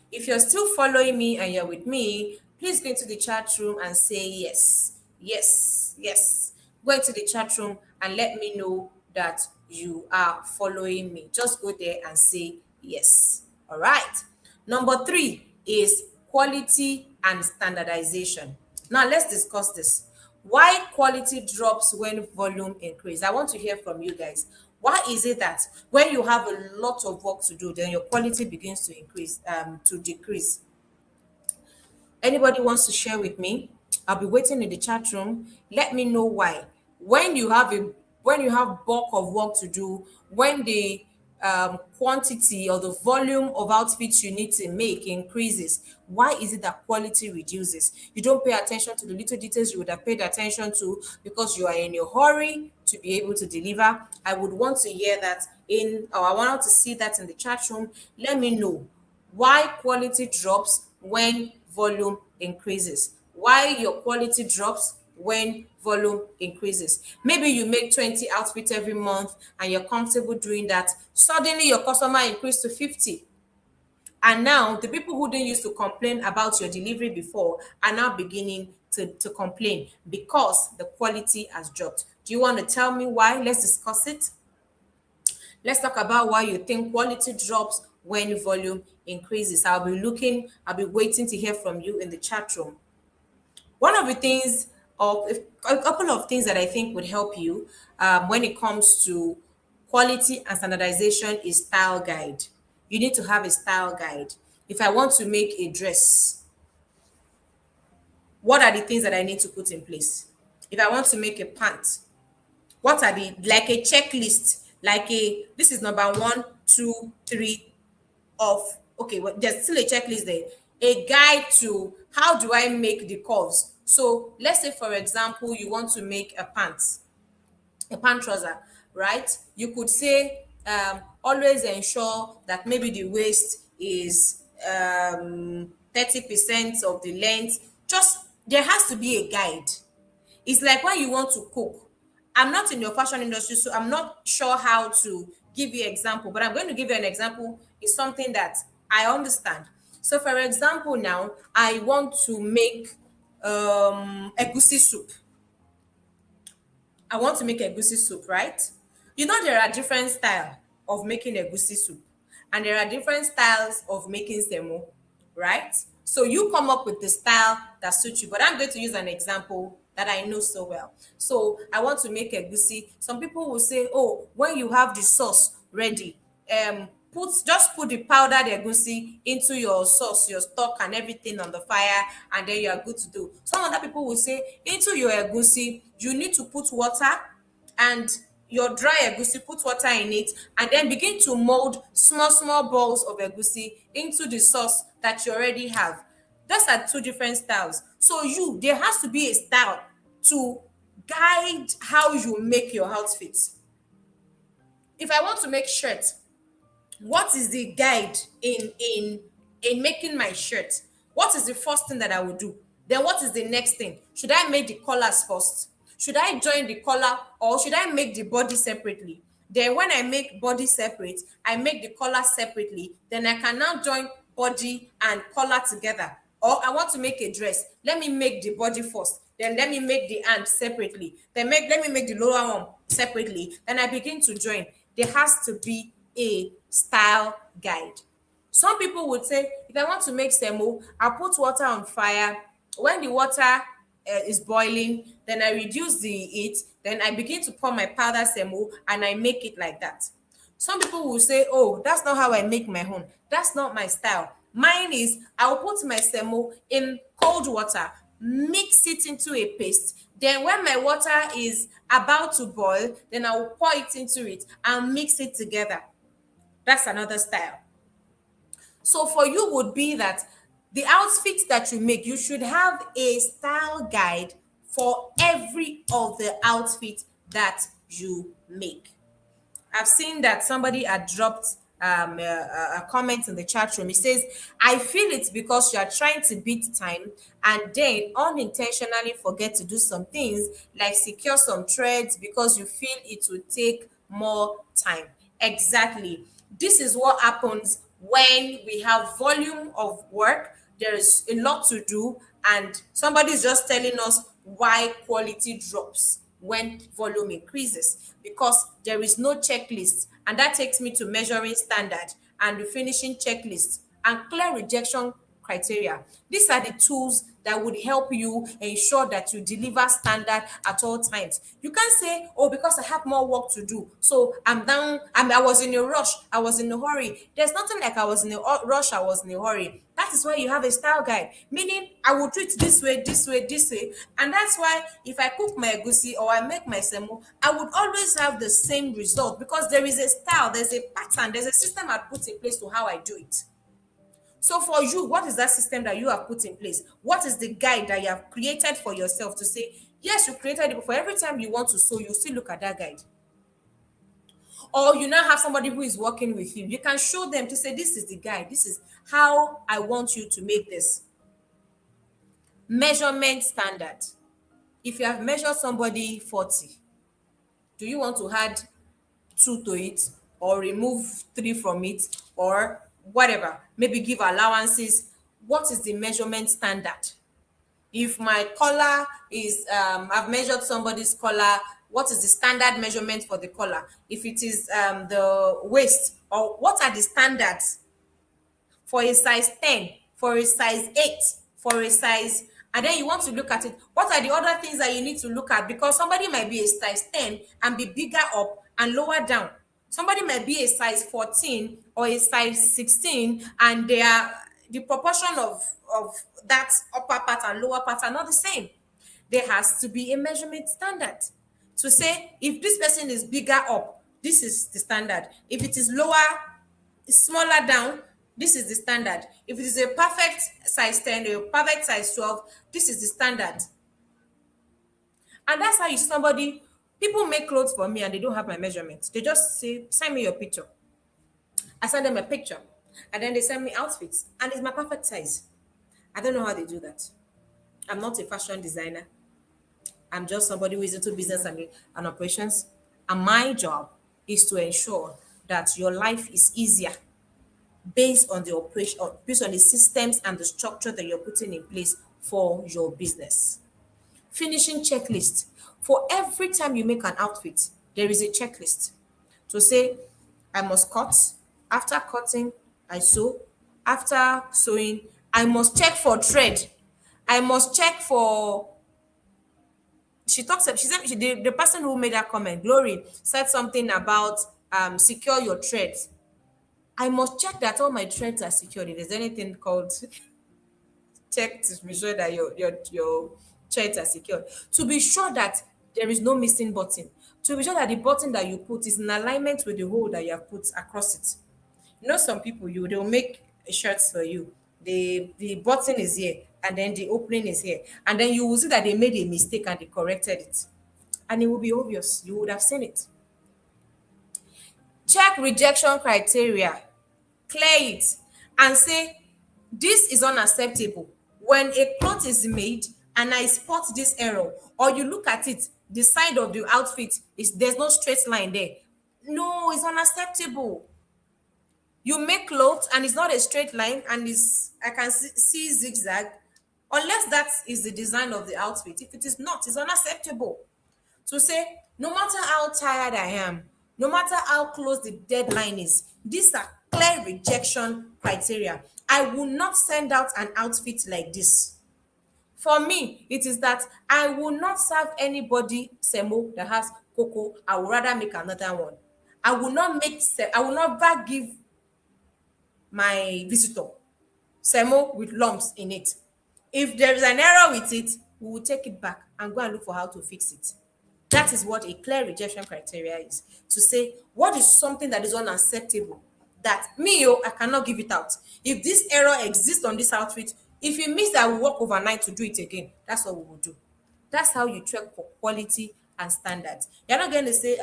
If you're still following me and you're with me, please go into the chat room and say yes, yes, yes. Go into the chat room and let me know that you are following me. Just go there and say yes. All right. Number 3 is quality and standardization. Now let's discuss this. Why quality drops when volume increase? I want to hear from you guys. Why is it that when you have a lot of work to do, then your quality begins to decrease? Anybody wants to share with me? I'll be waiting in the chat room. Let me know why. When you have a when you have bulk of work to do, when the quantity or the volume of outfits you need to make increases, why is it that quality reduces? You don't pay attention to the little details you would have paid attention to because you are in a hurry to be able to deliver. I would want to hear that or I want to see that in the chat room. Let me know why quality drops when volume increases, why your quality drops when volume increases. Maybe you make 20 outfits every month and you're comfortable doing that. Suddenly your customer increased to 50. And now the people who didn't used to complain about your delivery before are now beginning to complain because the quality has dropped. Do you want to tell me why? Let's discuss it. Let's talk about why you think quality drops when volume increases. I'll be waiting to hear from you in the chat room. One of the things, or a couple of things that I think would help you when it comes to quality and standardization is style guide. You need to have a style guide. If I want to make a dress, what are the things that I need to put in place? If I want to make a pant, what are the, like a checklist, like a, this is number one, two, three of, okay, well, there's still a checklist there, a guide to how do I make the curves. So let's say, for example, you want to make a pant trouser, right? You could say, always ensure that maybe the waist is 30% of the length. Just, there has to be a guide. It's like when you want to cook. I'm not in your fashion industry, so I'm not sure how to give you example, but I'm going to give you an example. It's something that I understand. So for example, now I want to make egusi soup. I want to make egusi soup, right? You know there are different style of making egusi soup, and there are different styles of making semo, right? So you come up with the style that suits you. But I'm going to use an example that I know so well. So I want to make egusi. Some people will say, "Oh, when you have the sauce ready, put the powdered egusi into your sauce, your stock and everything on the fire, and then you are good to do." Some other people will say, into your egusi you need to put water, and your dry egusi, put water in it, and then begin to mold small small balls of egusi into the sauce that you already have. Those are two different styles. So there has to be a style to guide how you make your outfits. If I want to make shirt, what is the guide in making my shirt? What is the first thing that I will do? Then what is the next thing? Should I make the collars first? Should I join the collar, or should I make the body separately? Then when I make body separate, I make the collar separately, then I can now join body and collar together. Or I want to make a dress, let me make the body first, then let me make the hand separately, then let me make the lower one separately, then I begin to join. There has to be a style guide. Some people would say, if I want to make semo, I put water on fire. When the water is boiling, then I reduce the heat, then I begin to pour my powder semo and I make it like that. Some people will say, "Oh, that's not how I make my own. That's not my style. Mine is, I will put my semo in cold water, mix it into a paste. Then when my water is about to boil, then I will pour it into it and mix it together." That's another style. So for you would be that the outfits that you make, you should have a style guide for every of the outfits that you make. I've seen that somebody had dropped a comment in the chat room. It says, "I feel it's because you are trying to beat time and then unintentionally forget to do some things like secure some threads because you feel it will take more time." Exactly. This is what happens when we have volume of work. There is a lot to do, and somebody is just telling us why quality drops when volume increases, because there is no checklist. And that takes me to measuring standard and the finishing checklist and clear rejection criteria. These are the tools that would help you ensure that you deliver standard at all times. You can't say, "Oh, because I have more work to do, so I'm down, I was in a rush, I was in a hurry." There's nothing like "I was in a rush, I was in a hurry." That is why you have a style guide, meaning I will do it this way, this way, this way. And that's why if I cook my egusi or I make my semo, I would always have the same result, because there is a style, there's a pattern, there's a system I put in place to how I do it. So for you, what is that system that you have put in place? What is the guide that you have created for yourself to say, yes, you created it, but for every time you want to sew, you still look at that guide? Or you now have somebody who is working with you. You can show them to say, "This is the guide. This is how I want you to make this." Measurement standard. If you have measured somebody 40, do you want to add 2 to it, or remove 3 from it, or whatever? Maybe give allowances. What is the measurement standard? If my collar is, I've measured somebody's collar, what is the standard measurement for the collar? If it is the waist, or what are the standards for a size 10, for a size 8, for a size, and then you want to look at it. What are the other things that you need to look at? Because somebody might be a size 10 and be bigger up and lower down. Somebody might be a size 14 or a size 16, and they are, the proportion of that upper part and lower part are not the same. There has to be a measurement standard to say, if this person is bigger up, this is the standard. If it is lower, smaller down, this is the standard. If it is a perfect size 10 or a perfect size 12, this is the standard. And that's how you see somebody, people make clothes for me and they don't have my measurements. They just say, send me your picture. I send them a picture. And then they send me outfits. And it's my perfect size. I don't know how they do that. I'm not a fashion designer. I'm just somebody who is into business and operations. And my job is to ensure that your life is easier based on the operation, based on the systems and the structure that you're putting in place for your business. Finishing checklist. For every time you make an outfit, there is a checklist to say, I must cut. After cutting, I sew. After sewing, I must check for thread. I must check for. She talks. She said the person who made that comment, Glory, said something about secure your threads. I must check that all my threads are secured. If there's anything called check to be sure that your threads are secured. To be sure that there is no missing button. To be sure that the button that you put is in alignment with the hole that you have put across it. You know, some people, they'll make shirts for you. The button is here and then the opening is here. And then you will see that they made a mistake and they corrected it. And it will be obvious. You would have seen it. Check rejection criteria, clear it, and say, this is unacceptable. When a cloth is made and I spot this error, or you look at it, the side of the outfit is, there's no straight line there. No, it's unacceptable. You make clothes and it's not a straight line and is, I can see zigzag, unless that is the design of the outfit. If it is not, it's unacceptable. To say, no matter how tired I am, no matter how close the deadline is, these are clear rejection criteria. I will not send out an outfit like this. For me, it is that I will not serve anybody semo that has cocoa. I would rather make another one. I will not ever give my visitor semo with lumps in it. If there is an error with it, we will take it back and go and look for how to fix it. That is what a clear rejection criteria is. To say, what is something that is unacceptable, that me, I cannot give it out. If this error exists on this outfit, if it means that I will work overnight to do it again, that's what we will do. That's how you check for quality and standards. You're not going to say,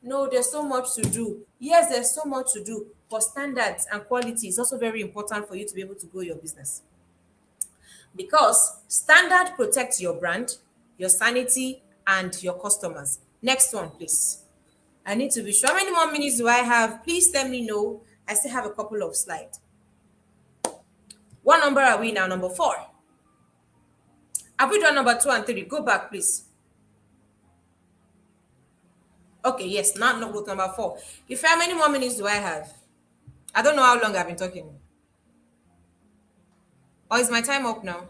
no, there's so much to do. Yes, there's so much to do, but standards and quality is also very important for you to be able to grow your business. Because standard protects your brand, your sanity, and your customers. Next one, please. I need to be sure. How many more minutes do I have? Please let me know. I still have a couple of slides. What number are we now? Number 4. Have we done number 2 and 3? Go back, please. Okay, yes, not notebook number 4. If how many more minutes do I have? I don't know how long I've been talking. Or is my time up now?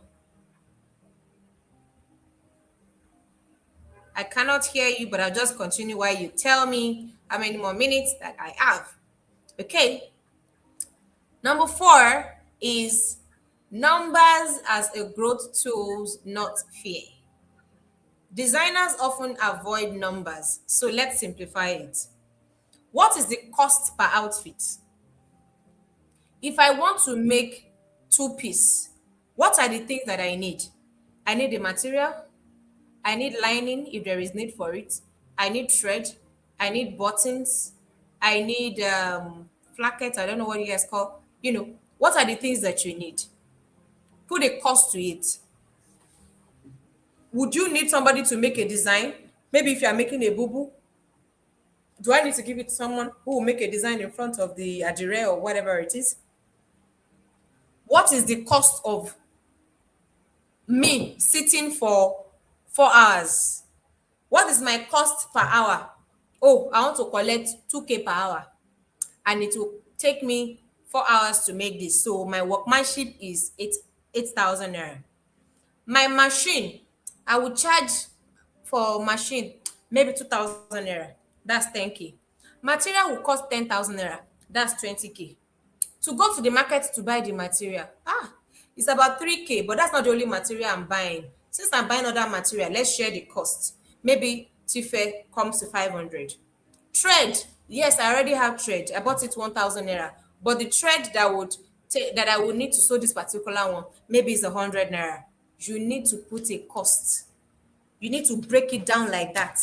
I cannot hear you, but I'll just continue while you tell me how many more minutes that I have. Okay. Number 4 is numbers as a growth tools, not fear. Designers often avoid numbers, so let's simplify it. What is the cost per outfit? If I want to make 2-piece, what are the things that I need? I need the material, I need lining if there is need for it, I need thread, I need buttons, I need flacket, I don't know what you guys call, what are the things that you need? Put a cost to it. Would you need somebody to make a design? Maybe if you are making a boo, do I need to give it to someone who will make a design in front of the adire or whatever it is? What is the cost of me sitting for 4 hours? What is my cost per hour? Oh, I want to collect 2K per hour, and it will take me 4 hours to make this. So my workmanship is 8,000 naira. My machine, I will charge for machine maybe 2,000 naira. That's 10K. Material will cost 10,000 naira. That's 20K. To go to the market to buy the material, it's about 3K, but that's not the only material I'm buying. Since I'm buying other material, let's share the cost. Maybe tife comes to 500. Thread, yes, I already have thread. I bought it 1,000 naira, but the thread that I would need to sew this particular one, maybe it's 100 naira. You need to put a cost. You need to break it down like that.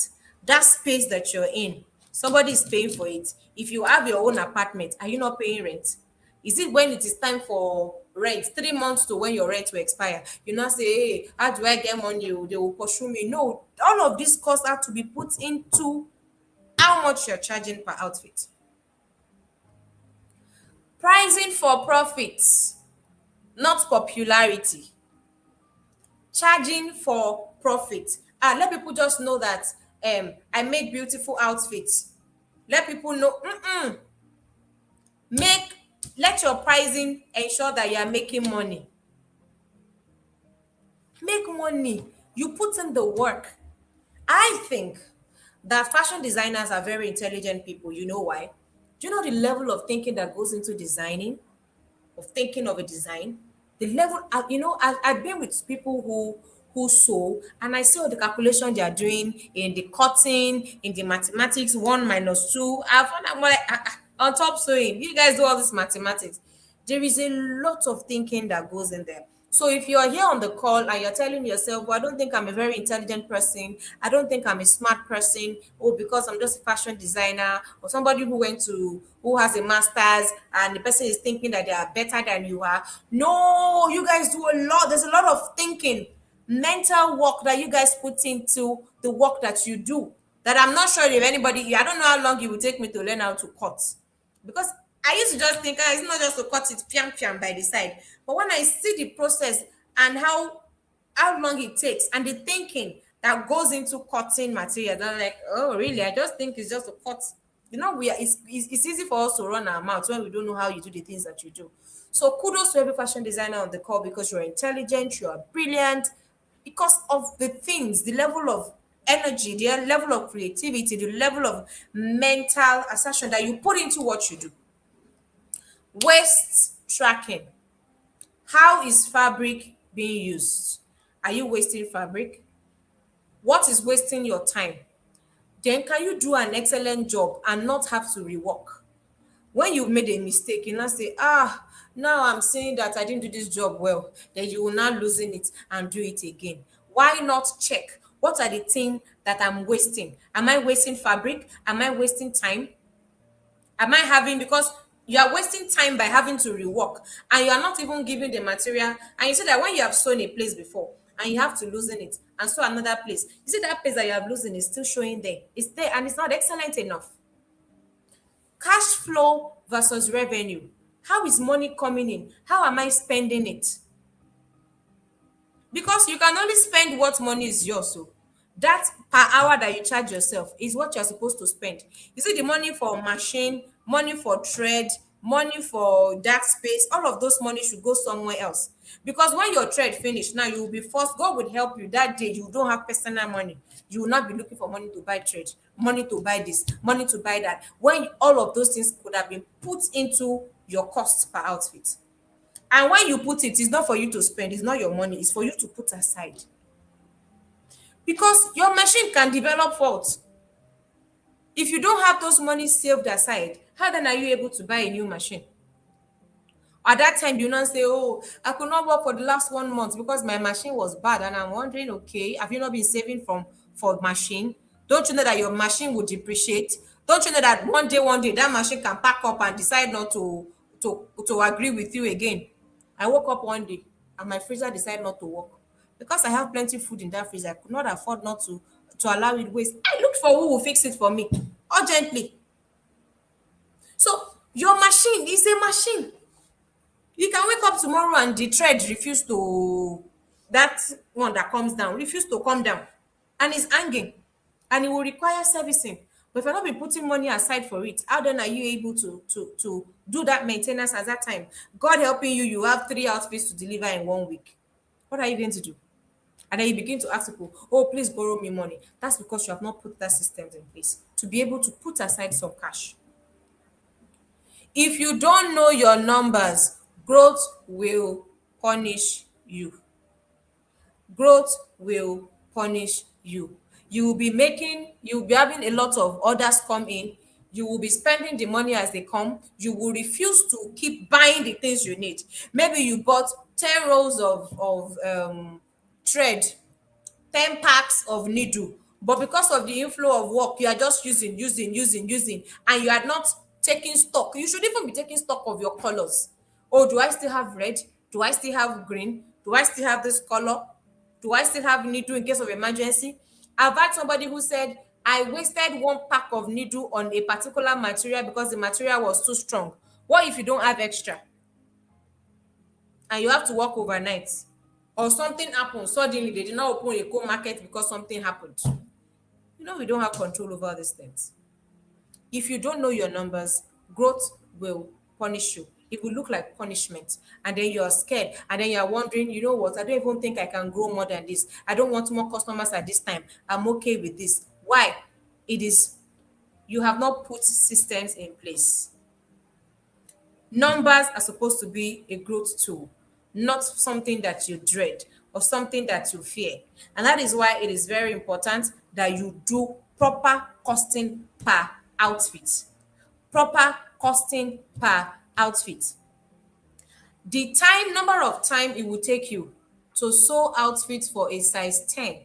That space that you're in, somebody is paying for it. If you have your own apartment, are you not paying rent? Is it when it is time for rent, 3 months to when your rent will expire? You now say, hey, how do I get money? Oh, they will pursue me. No, all of these costs have to be put into how much you're charging per outfit. Pricing for profits, not popularity. Charging for profit. Let people just know that I make beautiful outfits. Let people know. Make Let your pricing ensure that you are making money. Make money. You put in the work. I think that fashion designers are very intelligent people. You know why? Do you know the level of thinking that goes into designing? Of thinking of a design, the level, I've been with people who sew, and I see all the calculation they are doing in the cutting, in the mathematics, 1 minus 2. I found I'm like, on top sewing, you guys do all this mathematics. There is a lot of thinking that goes in there. So if you're here on the call and you're telling yourself, well, I don't think I'm a very intelligent person, I don't think I'm a smart person, or because I'm just a fashion designer, or somebody who has a master's and the person is thinking that they are better than you are. No, you guys do a lot. There's a lot of thinking, mental work that you guys put into the work that you do. That I'm not sure if anybody, I don't know how long it will take me to learn how to cut. Because I used to just think, it's not just to cut it piam piam by the side. But when I see the process and how long it takes and the thinking that goes into cutting material, then I'm like, oh really? I just think it's just to cut. It's easy for us to run our mouth when we don't know how you do the things that you do. So kudos to every fashion designer on the call, because you're intelligent, you are brilliant, because of the things, the level of energy, the level of creativity, the level of mental assertion that you put into what you do. Waste tracking. How is fabric being used? Are you wasting fabric? What is wasting your time? Then can you do an excellent job and not have to rework? When you've made a mistake, you now say, now I'm saying that I didn't do this job well. Then you will now losing it and do it again. Why not check? What are the things that I'm wasting? Am I wasting fabric? Am I wasting time? Am I having, because you are wasting time by having to rework, and you are not even giving the material, and you see that when you have sewn a place before and you have to loosen it and sew another place, you see that place that you have loosened is still showing there. It's there and it's not excellent enough. Cash flow versus revenue. How is money coming in? How am I spending it? Because you can only spend what money is yours. So that per hour that you charge yourself is what you're supposed to spend. You see, the money for machine, money for thread, money for dark space, all of those money should go somewhere else. Because when your thread finish, now you will be forced, God will help you that day. You don't have personal money. You will not be looking for money to buy thread, money to buy this, money to buy that. When all of those things could have been put into your cost per outfit. And when you put it, it's not for you to spend, it's not your money, it's for you to put aside. Because your machine can develop faults. If you don't have those money saved aside, how then are you able to buy a new machine? At that time, you not say, oh, I could not work for the last 1 month because my machine was bad. And I'm wondering, okay, have you not been saving for machine? Don't you know that your machine will depreciate? Don't you know that one day that machine can pack up and decide not to agree with you again? I woke up one day and my freezer decided not to work. Because I have plenty food in that freezer, I could not afford not to allow it waste. I looked for who will fix it for me urgently. So your machine is a machine. You can wake up tomorrow and the thread refuse to, that one that comes down refuse to come down, and it's hanging, and it will require servicing. But if you're not be putting money aside for it, how then are you able to do that maintenance at that time? God helping you, you have 3 outfits to deliver in 1 week. What are you going to do? And then you begin to ask people, oh, please borrow me money. That's because you have not put that systems in place to be able to put aside some cash. If you don't know your numbers, growth will punish you. Growth will punish you. You will be having a lot of orders come in. You will be spending the money as they come. You will refuse to keep buying the things you need. Maybe you bought 10 rolls of thread, 10 packs of needle, but because of the inflow of work, you are just using, and you are not taking stock. You should even be taking stock of your colors. Oh, do I still have red? Do I still have green? Do I still have this color? Do I still have needle in case of emergency? I've had somebody who said, I wasted 1 pack of needle on a particular material because the material was too strong. What if you don't have extra and you have to work overnight? Or something happened suddenly, they did not open a co-market because something happened. We don't have control over these things. If you don't know your numbers, growth will punish you. It will look like punishment, and then you're scared, and then you're wondering, you know what, I don't even think I can grow more than this. I don't want more customers at this time. I'm okay with this. Why? It is, you have not put systems in place. Numbers are supposed to be a growth tool, not something that you dread or something that you fear. And that is why it is very important that you do proper costing per outfit. Proper costing per outfit. The number of time it will take you to sew outfit for a size 10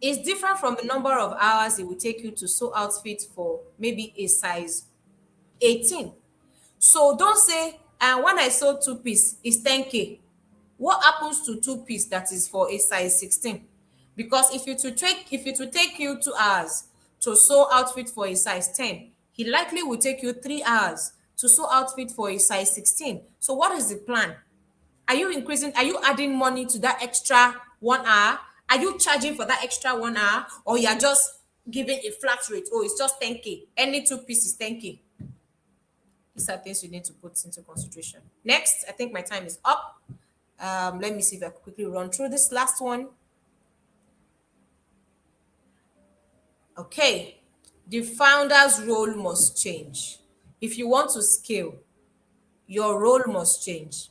is different from the number of hours it will take you to sew outfit for maybe a size 18. So don't say, and when I sold 2 piece, it's 10K. What happens to 2 piece that is for a size 16? Because if it will take you 2 hours to sew outfit for a size 10, he likely will take you 3 hours to sew outfit for a size 16. So what is the plan? Are you adding money to that extra 1 hour? Are you charging for that extra 1 hour? Or you're just giving a flat rate? Oh, it's just 10K. Any 2 pieces, 10K. These are things you need to put into consideration. Next, I think my time is up. Let me see if I can quickly run through this last one. Okay. The founder's role must change. If you want to scale, your role must change.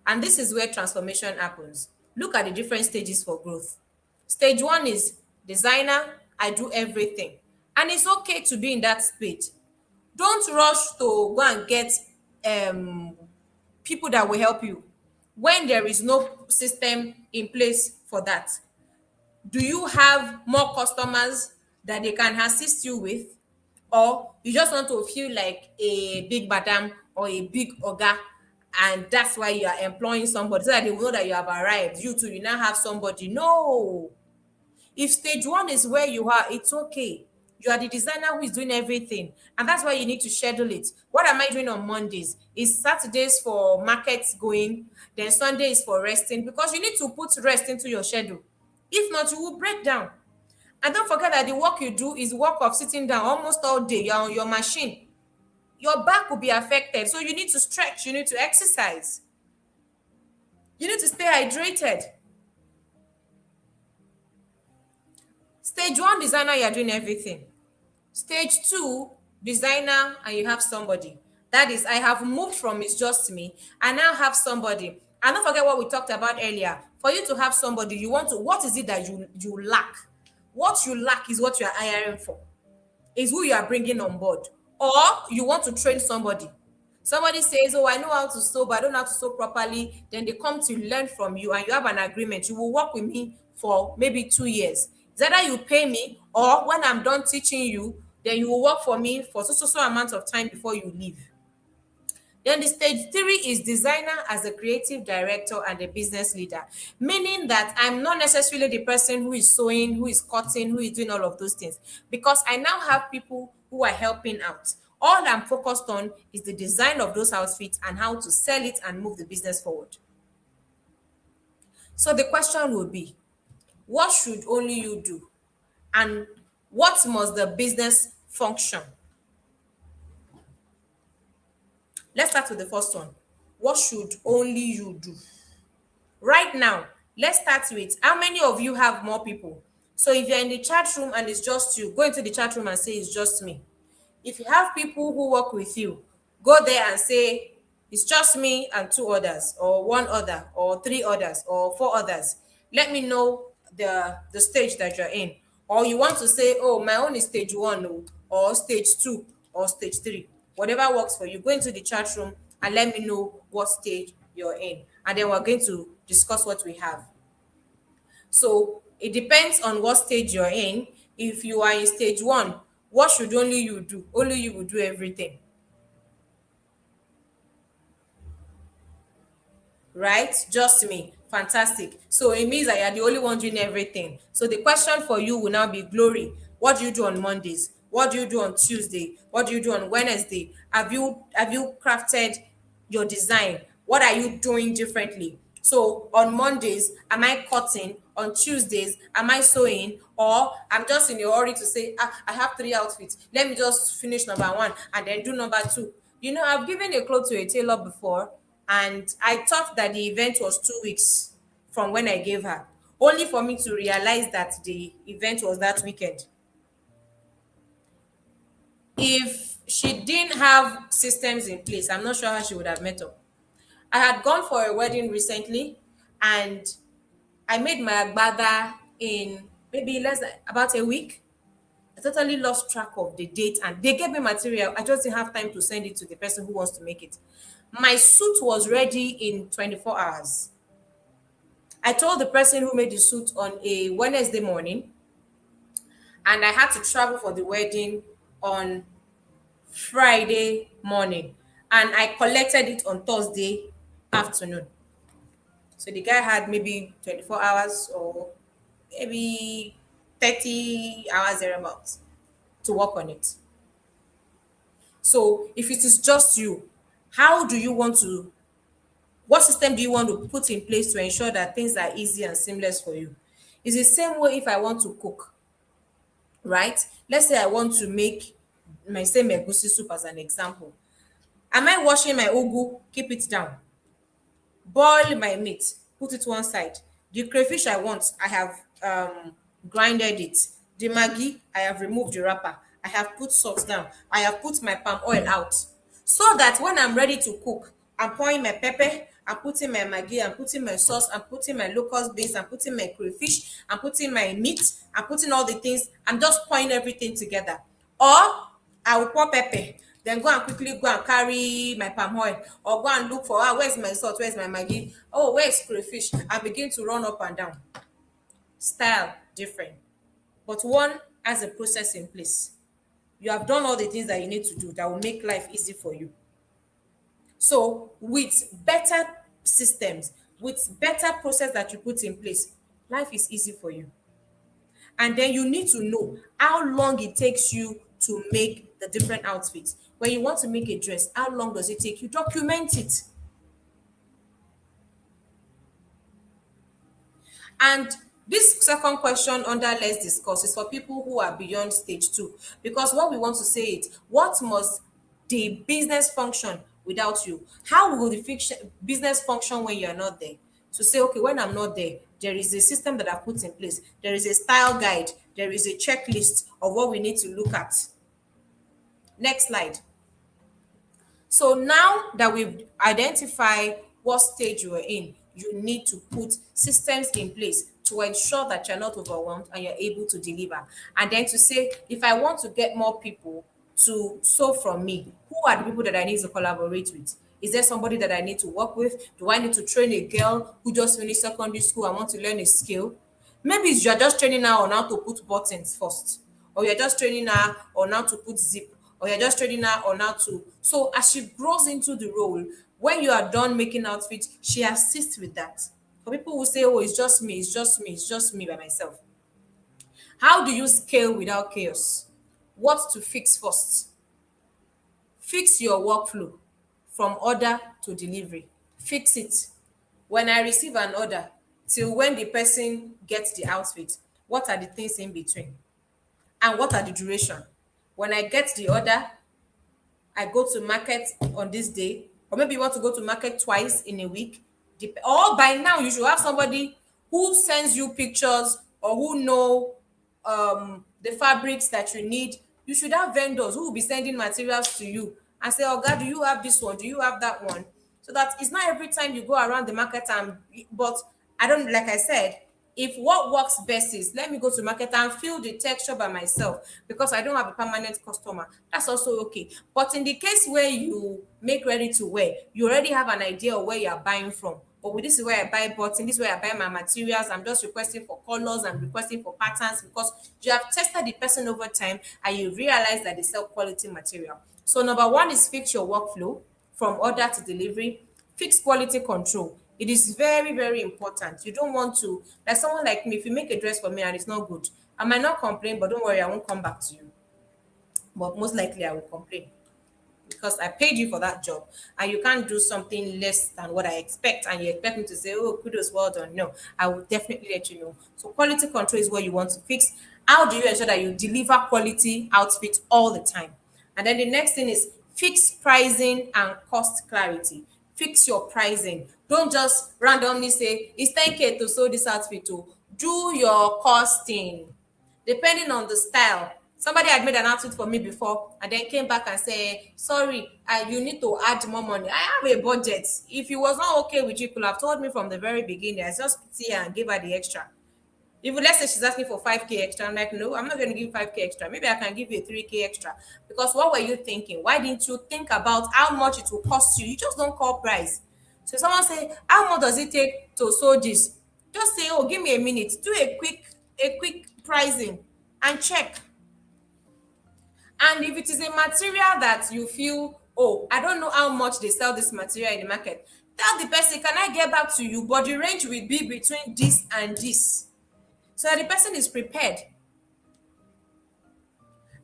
And this is where transformation happens. Look at the different stages for growth. Stage one is designer, I do everything. And it's okay to be in that stage. Don't rush to go and get people that will help you when there is no system in place for that. Do you have more customers that they can assist you with, or you just want to feel like a big madam or a big oga, and that's why you are employing somebody so that they will know that you have arrived? You too, you now have somebody. No. If stage one is where you are, it's okay. You are the designer who is doing everything. And that's why you need to schedule it. What am I doing on Mondays? Is Saturdays for markets going? Then Sunday is for resting? Because you need to put rest into your schedule. If not, you will break down. And don't forget that the work you do is work of sitting down almost all day. You're on your machine. Your back will be affected. So you need to stretch. You need to exercise. You need to stay hydrated. Stage one, designer, you're doing everything. Stage two, designer, and you have somebody. That is, I have moved from it's just me. I now have somebody. And don't forget what we talked about earlier. For you to have somebody, what is it that you lack? What you lack is what you are hiring for, is who you are bringing on board. Or you want to train somebody. Somebody says, oh, I know how to sew, but I don't know how to sew properly. Then they come to learn from you and you have an agreement. You will work with me for maybe 2 years. It's either you pay me, or when I'm done teaching you, then you will work for me for so amount of time before you leave. Then the stage three is designer as a creative director and a business leader, meaning that I'm not necessarily the person who is sewing, who is cutting, who is doing all of those things, because I now have people who are helping out. All I'm focused on is the design of those outfits and how to sell it and move the business forward. So the question will be, what should only you do? And what must the business function? Let's start with the first one. What should only you do? Right now, let's start with how many of you have more people? So if you're in the chat room and it's just you, go into the chat room and say it's just me. If you have people who work with you, go there and say it's just me and two others, or one other, or three others, or four others. Let me know the stage that you're in. Or you want to say, oh, my own is stage one, oh, or stage two, or stage three. Whatever works for you. Go into the chat room and let me know what stage you're in. And then we're going to discuss what we have. So it depends on what stage you're in. If you are in stage one, what should only you do? Only you will do everything, right? Just me. Fantastic. So it means that you're the only one doing everything. So the question for you will now be, Glory, what do you do on Mondays? What do you do on Tuesday? What do you do on Wednesday? Have you crafted your design? What are you doing differently? So on Mondays, am I cutting? On Tuesdays, am I sewing? Or I'm just in a hurry to say, I have three outfits. Let me just finish number one and then do number two. You know, I've given a clothes to a tailor before, and I thought that the event was 2 weeks from when I gave her, only for me to realize that the event was that weekend. If she didn't have systems in place, I'm not sure how she would have met up. I had gone for a wedding recently, and I made my agbada in maybe less than about a week. I totally lost track of the date, and they gave me material. I just didn't have time to send it to the person who wants to make it. My suit was ready in 24 hours. I told the person who made the suit on a Wednesday morning, and I had to travel for the wedding on Friday morning, and I collected it on Thursday afternoon. So the guy had maybe 24 hours or maybe 30 hours thereabouts to work on it. So if it is just you, how do you want to, what system do you want to put in place to ensure that things are easy and seamless for you? It's the same way if I want to cook, right? Let's say I want to make my same egusi soup as an example. Am I washing my ugu? Keep it down. Boil my meat, put it one side. The crayfish I want, I have grinded it. The maggi, I have removed the wrapper. I have put salt down. I have put my palm oil out. So that when I'm ready to cook, I'm pouring my pepper, I'm putting my maggi, I'm putting my sauce, I'm putting my locust beans, I'm putting my crayfish, I'm putting my meat, I'm putting all the things, I'm just pouring everything together. Or I will pour pepper, then go and quickly go and carry my palm oil, or go and look for, where's my salt, where's my maggi, oh, where's crayfish, and begin to run up and down. Style different, but one has a process in place. You have done all the things that you need to do that will make life easy for you. So with better systems, with better process that you put in place, life is easy for you. And then you need to know how long it takes you to make the different outfits. When you want to make a dress, how long does it take you? Document it. And this second question under let's discuss is for people who are beyond stage two. Because what we want to say is, what must the business function without you? How will the business function when you're not there? To say, okay, when I'm not there, there is a system that I've put in place. There is a style guide. There is a checklist of what we need to look at. Next slide. So now that we've identified what stage you are in, you need to put systems in place to ensure that you're not overwhelmed and you're able to deliver. And then to say, if I want to get more people to sew from me, who are the people that I need to collaborate with? Is there somebody that I need to work with? Do I need to train a girl who just finished secondary school and want to learn a skill? Maybe you're just training her on how to put buttons first, or you're just training her on how to put zip, or you're just training her on how to. So as she grows into the role, when you are done making outfits, she assists with that. For people who say, oh, it's just me, it's just me, it's just me by myself. How do you scale without chaos? What to fix first? Fix your workflow from order to delivery. Fix it. When I receive an order till when the person gets the outfit, what are the things in between? And what are the duration? When I get the order, I go to market on this day, or maybe you want to go to market twice in a week. Or by now, you should have somebody who sends you pictures or who know the fabrics that you need. You should have vendors who will be sending materials to you and say, "Oh God, do you have this one? Do you have that one?" So that it's not every time you go around the market and. But I don't, like I said, if what works best is let me go to market and feel the texture by myself because I don't have a permanent customer, that's also okay. But in the case where you make ready to wear, you already have an idea of where you're buying from. But with this is where I buy button, this is where I buy my materials. I'm just requesting for colors, I'm requesting for patterns because you have tested the person over time and you realize that they sell quality material. So number one is fix your workflow from order to delivery. Fix quality control. It is very, very important. You don't want to, like someone like me, if you make a dress for me and it's not good, I might not complain, but don't worry, I won't come back to you. But most likely I will complain because I paid you for that job and you can't do something less than what I expect and you expect me to say, oh, kudos, well done. No, I will definitely let you know. So quality control is what you want to fix. How do you ensure that you deliver quality outfits all the time? And then the next thing is fix pricing and cost clarity. Fix your pricing. Don't just randomly say it's 10K to sew this outfit to. Do your costing depending on the style. Somebody had made an outfit for me before and then came back and said, sorry, you need to add more money. I have a budget. If it was not okay with you, you could have told me from the very beginning. I just see her and give her the extra. If let's say she's asking for 5K extra, I'm like, no, I'm not going to give 5K extra. Maybe I can give you a 3K extra. Because what were you thinking? Why didn't you think about how much it will cost you? You just don't call price. So someone say, how much does it take to sew this? Just say, oh, give me a minute. Do a quick pricing and check. And if it is a material that you feel, oh, I don't know how much they sell this material in the market, tell the person, can I get back to you? But the range will be between this and this. So that the person is prepared.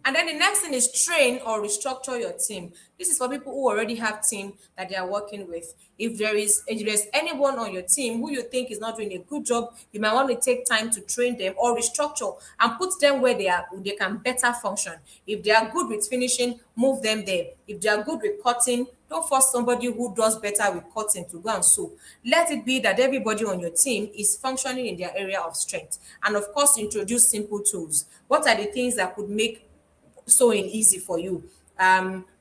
And then the next thing is train or restructure your team. This is for people who already have team that they are working with. If there's anyone on your team who you think is not doing a good job, you might want to take time to train them or restructure and put them where they can better function. If they are good with finishing, move them there. If they are good with cutting, don't force somebody who does better with cutting to go and sew. Let it be that everybody on your team is functioning in their area of strength. And of course, introduce simple tools. What are the things that could make sewing easy for you?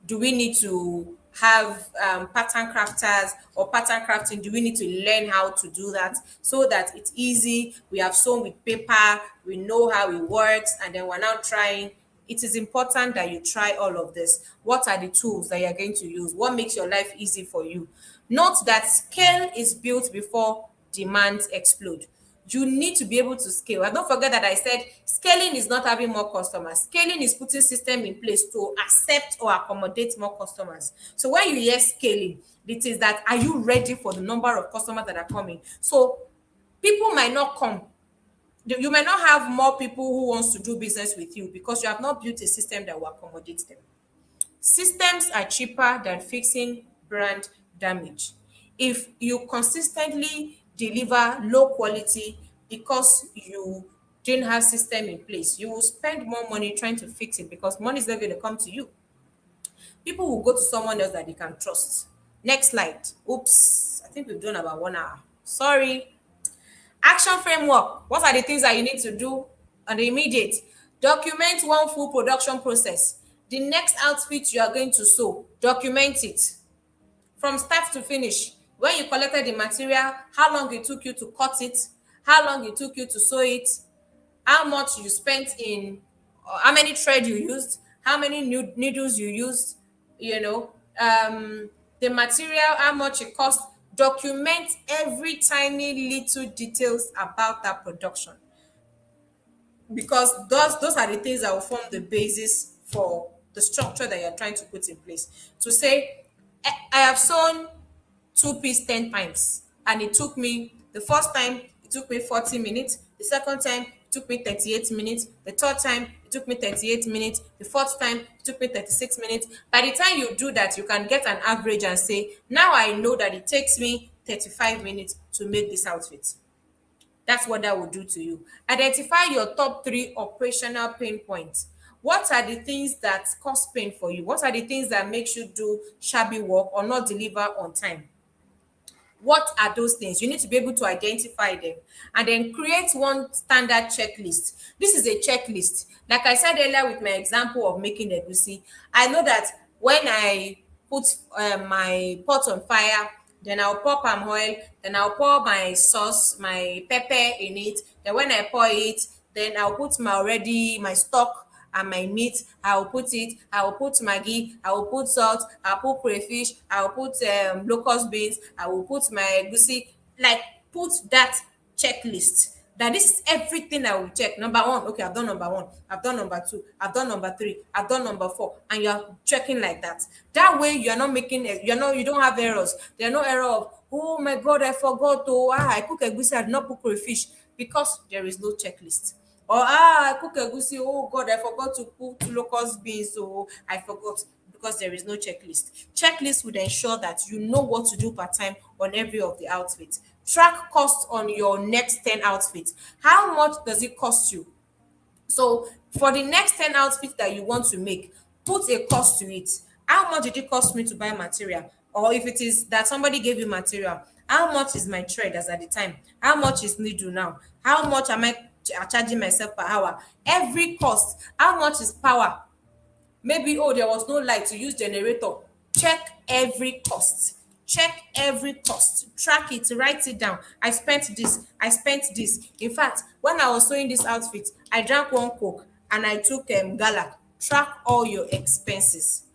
Do we need to have pattern crafters or pattern crafting? Do we need to learn how to do that so that it's easy? We have sewn with paper, we know how it works, and then we're now trying. It is important that you try all of this. What are the tools that you're going to use? What makes your life easy for you? Note that scale is built before demands explode. You need to be able to scale. And don't forget that I said scaling is not having more customers. Scaling is putting system in place to accept or accommodate more customers. So when you hear scaling, it is that are you ready for the number of customers that are coming? So people might not come. You might not have more people who wants to do business with you because you have not built a system that will accommodate them. Systems are cheaper than fixing brand damage. If you consistently deliver low quality because you didn't have system in place, you will spend more money trying to fix it because money is not going to come to you. People will go to someone else that they can trust. Next slide. Oops, I think we've done about 1 hour. Sorry. Action framework. What are the things that you need to do on the immediate? Document one full production process. The next outfit you are going to sew, document it from start to finish. When you collected the material, how long it took you to cut it, how long it took you to sew it, how much you spent in, how many thread you used, how many needles you used, you know, the material, how much it cost. Document every tiny little details about that production because those are the things that will form the basis for the structure that you're trying to put in place. To say, I have sewn two-piece 10 times, and it took me, the first time it took me 40 minutes, the second time it took me 38 minutes, the third time it took me 38 minutes, the fourth time it took me 36 minutes. By the time you do that, you can get an average and say, now I know that it takes me 35 minutes to make this outfit. That's what that will do to you. Identify your top three operational pain points. What are the things that cause pain for you? What are the things that makes you do shabby work or not deliver on time? What are those things? You need to be able to identify them and then create one standard checklist. This is a checklist. Like I said earlier with my example of making egusi, I know that when I put my pot on fire, then I'll pour palm oil, then I'll pour my sauce, my pepper in it. Then when I pour it, then I'll put my stock and my meat. I will put it, I will put maggi, I will put salt, I'll put crayfish, I will put locust beans, I will put my egusi. Like, put that checklist. That this is everything I will check. Number one, okay, I've done number one, I've done number two, I've done number three, I've done number four, and you're checking like that. That way you're not making it, you don't have errors. There are no error of, oh my god, I forgot to I cook egusi, I did not put crayfish, because there is no checklist. Or I cook egusi, oh God, I forgot to put locust beans, so I forgot, because there is no checklist. Checklist would ensure that you know what to do per time on every of the outfits. Track cost on your next 10 outfits. How much does it cost you? So for the next 10 outfits that you want to make, put a cost to it. How much did it cost me to buy material? Or if it is that somebody gave you material, how much is my trade as at the time? How much is needle now? How much am I charging myself per hour? Every cost. How much is power? Maybe, oh, there was no light to use generator. Check every cost. Check every cost. Track it, write it down. I spent this, I spent this. In fact, when I was sewing this outfit, I drank one coke and I took gala. Track all your expenses.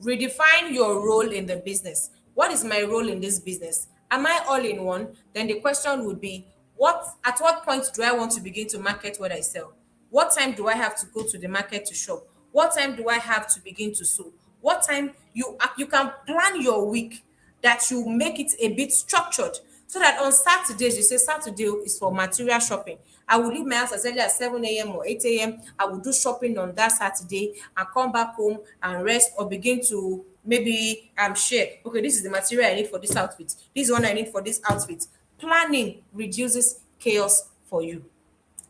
Redefine your role in the business. What is my role in this business? Am I all in one? Then the question would be, at what point do I want to begin to market what I sell? What time do I have to go to the market to shop? What time do I have to begin to sew? What time you can plan your week, that you make it a bit structured, so that on Saturdays, you say Saturday is for material shopping. I will leave my house as early as 7 a.m. or 8 a.m. I will do shopping on that Saturday and come back home and rest, or begin to maybe share. Okay, this is the material I need for this outfit. This is one I need for this outfit. Planning reduces chaos for you.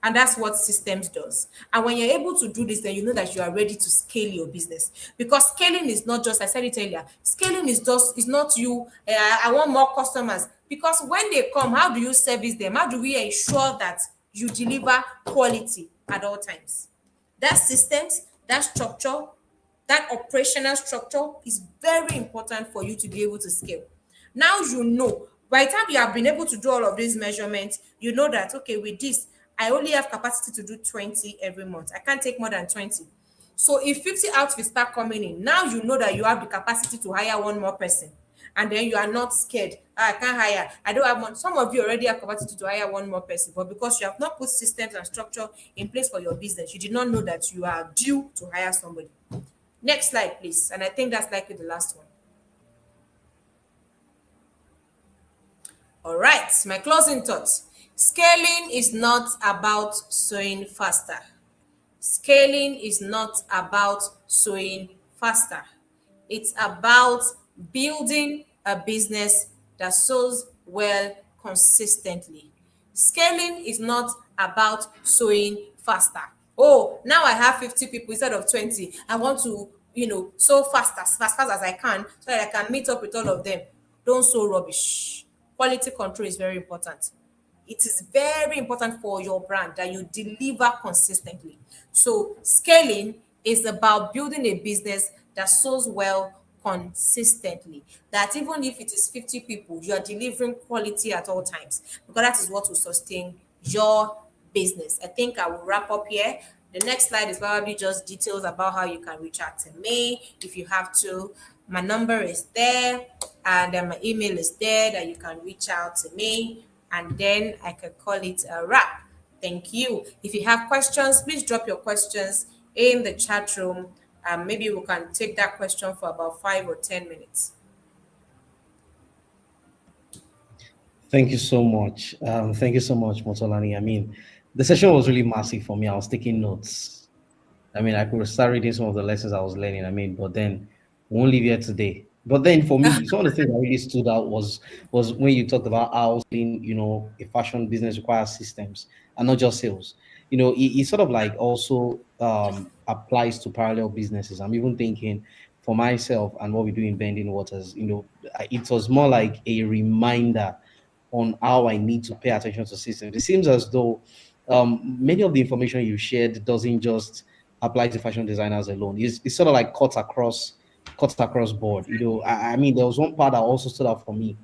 And that's what systems does. And when you're able to do this, then you know that you are ready to scale your business. Because scaling is not just, I said it earlier, scaling is not you, I want more customers. Because when they come, how do you service them? How do we ensure that you deliver quality at all times? That systems, that structure, that operational structure is very important for you to be able to scale. Now you know, by the time you have been able to do all of these measurements, you know that, okay, with this, I only have capacity to do 20 every month. I can't take more than 20. So if 50 outfits start coming in, now you know that you have the capacity to hire one more person. And then you are not scared. "Ah, I can't hire. I don't have one." Some of you already have capacity to hire one more person, but because you have not put systems and structure in place for your business, you did not know that you are due to hire somebody. Next slide, please. And I think that's likely the last one. All right, my closing thoughts. Scaling is not about sewing faster. Scaling is not about sewing faster. It's about building a business that sews well consistently. Scaling is not about sewing faster. Oh, now I have 50 people instead of 20. I want to, sew fast as I can, so that I can meet up with all of them. Don't sew rubbish. Quality control is very important. It is very important for your brand that you deliver consistently. So scaling is about building a business that sells well consistently. That even if it is 50 people, you are delivering quality at all times, because that is what will sustain your business. I think I will wrap up here. The next slide is probably just details about how you can reach out to me if you have to. My number is there, and then my email is there that you can reach out to me, and then I can call it a wrap. Thank you. If you have questions, please drop your questions in the chat room Maybe we can take that question for about 5 or 10 minutes. Thank you so much. Thank you so much, Motolani. I mean, the session was really massive for me. I was taking notes. I mean, I could start reading some of the lessons I was learning. I mean, but then we won't leave here today. But then for me, some of the things that really stood out was when you talked about how a fashion business requires systems and not just sales. It sort of like also applies to parallel businesses. I'm even thinking for myself and what we do in Bending Waters, it was more like a reminder on how I need to pay attention to systems. It seems as though many of the information you shared doesn't just apply to fashion designers alone. It's sort of like cuts across board. I mean, there was one part that also stood out for me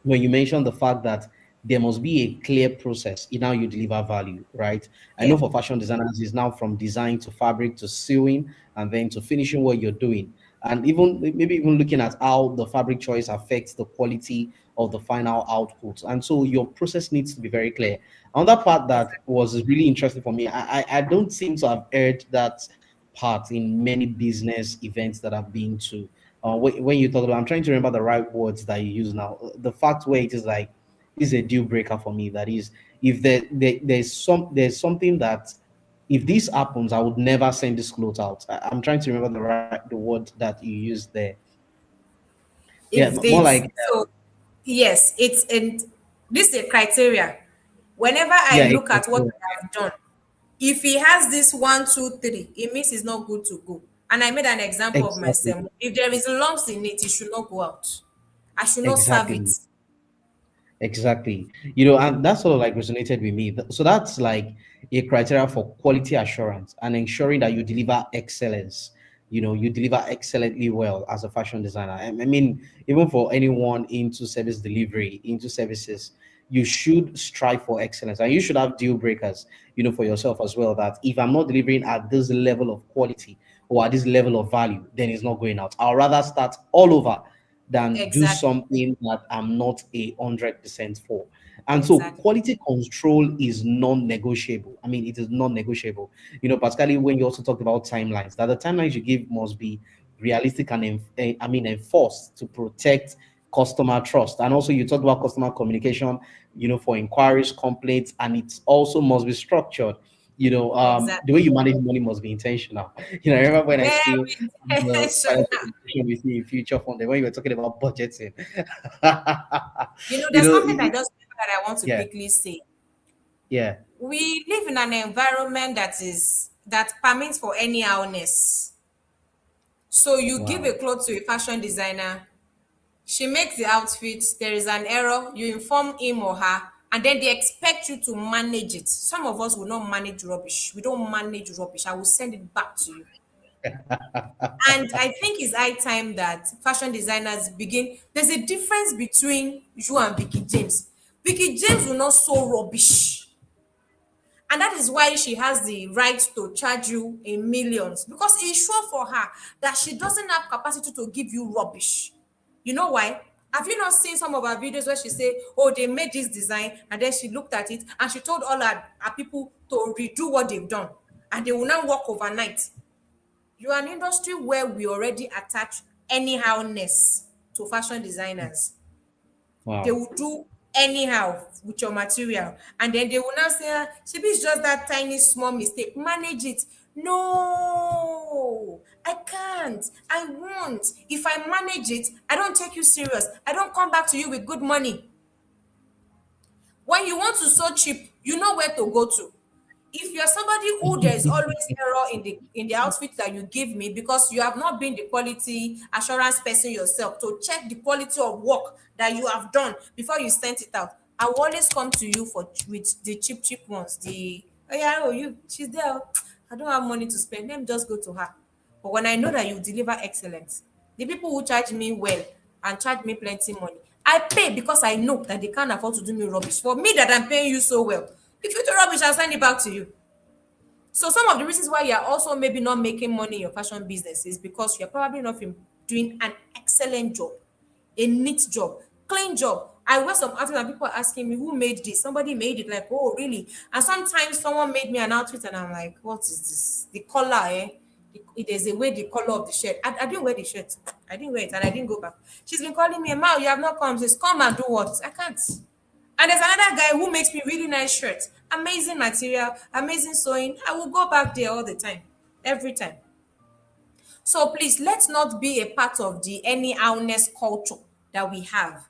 when you mentioned the fact that there must be a clear process in how you deliver value, right? I know Yeah, for fashion designers, it's now from design to fabric to sewing and then to finishing what you're doing. And even maybe even looking at how the fabric choice affects the quality of the final output. And so your process needs to be very clear. Another part that exactly. was really interesting for me, I don't seem to have heard that part in many business events that I've been to. When you talk about, I'm trying to remember the right words that you use now. The fact where it is like this is a deal breaker for me. That is, if there's something that if this happens, I would never send this clothes out. I'm trying to remember the word that you used there. Yeah, If more like it's so, yes, it's in this is a criteria. Whenever yeah, I look at what exactly, I have done, if he has this 1, 2, 3, it means it's not good to go. And I made an example of exactly, myself. If there is lumps in it, it should not go out. I should not serve it. exactly. Exactly. And that sort of like resonated with me. So that's like a criteria for quality assurance and ensuring that you deliver excellence. You deliver excellently well as a fashion designer. I mean, even for anyone into service delivery, into services, you should strive for excellence and you should have deal breakers, for yourself as well. That if I'm not delivering at this level of quality or at this level of value, then it's not going out. I'll rather start all over than do Exactly. something that I'm not 100% for. And so Exactly. quality control is non-negotiable. I mean, it is non-negotiable. Particularly when you also talked about timelines, that the timelines you give must be realistic and I mean enforced to protect customer trust. And also you talked about customer communication, for inquiries, complaints, and it also must be structured. The way Exactly. you manage money must be intentional. I remember when I still Very started the intentional. conversation with you in future fund when you were talking about budgeting. There's something I You just that I want to yeah, quickly say. yeah. We live in an environment that permits for anyhowness. So you give a Wow. cloth to a fashion designer, she makes the outfit, there is an error, you inform him or her, and then they expect you to manage it. Some of us will not manage rubbish. We don't manage rubbish. I will send it back to you. And I think it's high time that fashion designers begin. There's a difference between you and Vicky James. Vicky James will not sew rubbish. And that is why she has the right to charge you in millions, because it's sure for her that she doesn't have capacity to give you rubbish. You know why? Have you not seen some of her videos where she say, oh, they made this design, and then she looked at it and she told all her people to redo what they've done, and they will now work overnight. You are an industry where we already attach anyhowness to fashion designers. They Wow. will do anyhow with your material, and then they will now say, ah, maybe it's just that tiny small mistake, manage it. No, I can't, I won't. If I manage it, I don't take you serious, I don't come back to you with good money. When you want to sew cheap, you know where to go to. If you're somebody who there is always error in the outfit that you give me, because you have not been the quality assurance person yourself to check the quality of work that you have done before you sent it out, I will always come to you for with the cheap ones. The oh yeah, oh you she's there, oh, I don't have money to spend, let me just go to her. But when I know that you deliver excellence, the people who charge me well and charge me plenty money, I pay because I know that they can't afford to do me rubbish. For me that I'm paying you so well, if you do rubbish, I'll send it back to you. So some of the reasons why you're also maybe not making money in your fashion business is because you're probably not doing an excellent job, a neat job, clean job. I wear some outfits and people are asking me who made this. Somebody made it, like, oh really? And sometimes someone made me an outfit and I'm like, what is this? The color, eh? there's a way the color of the shirt. I didn't wear the shirt. I didn't wear it and I didn't go back. She's been calling me, Mao, you have not come. She says, come and do what? I can't. And there's another guy who makes me really nice shirts. Amazing material, amazing sewing. I will go back there all the time. Every time. So please, let's not be a part of the anyhowness culture that we have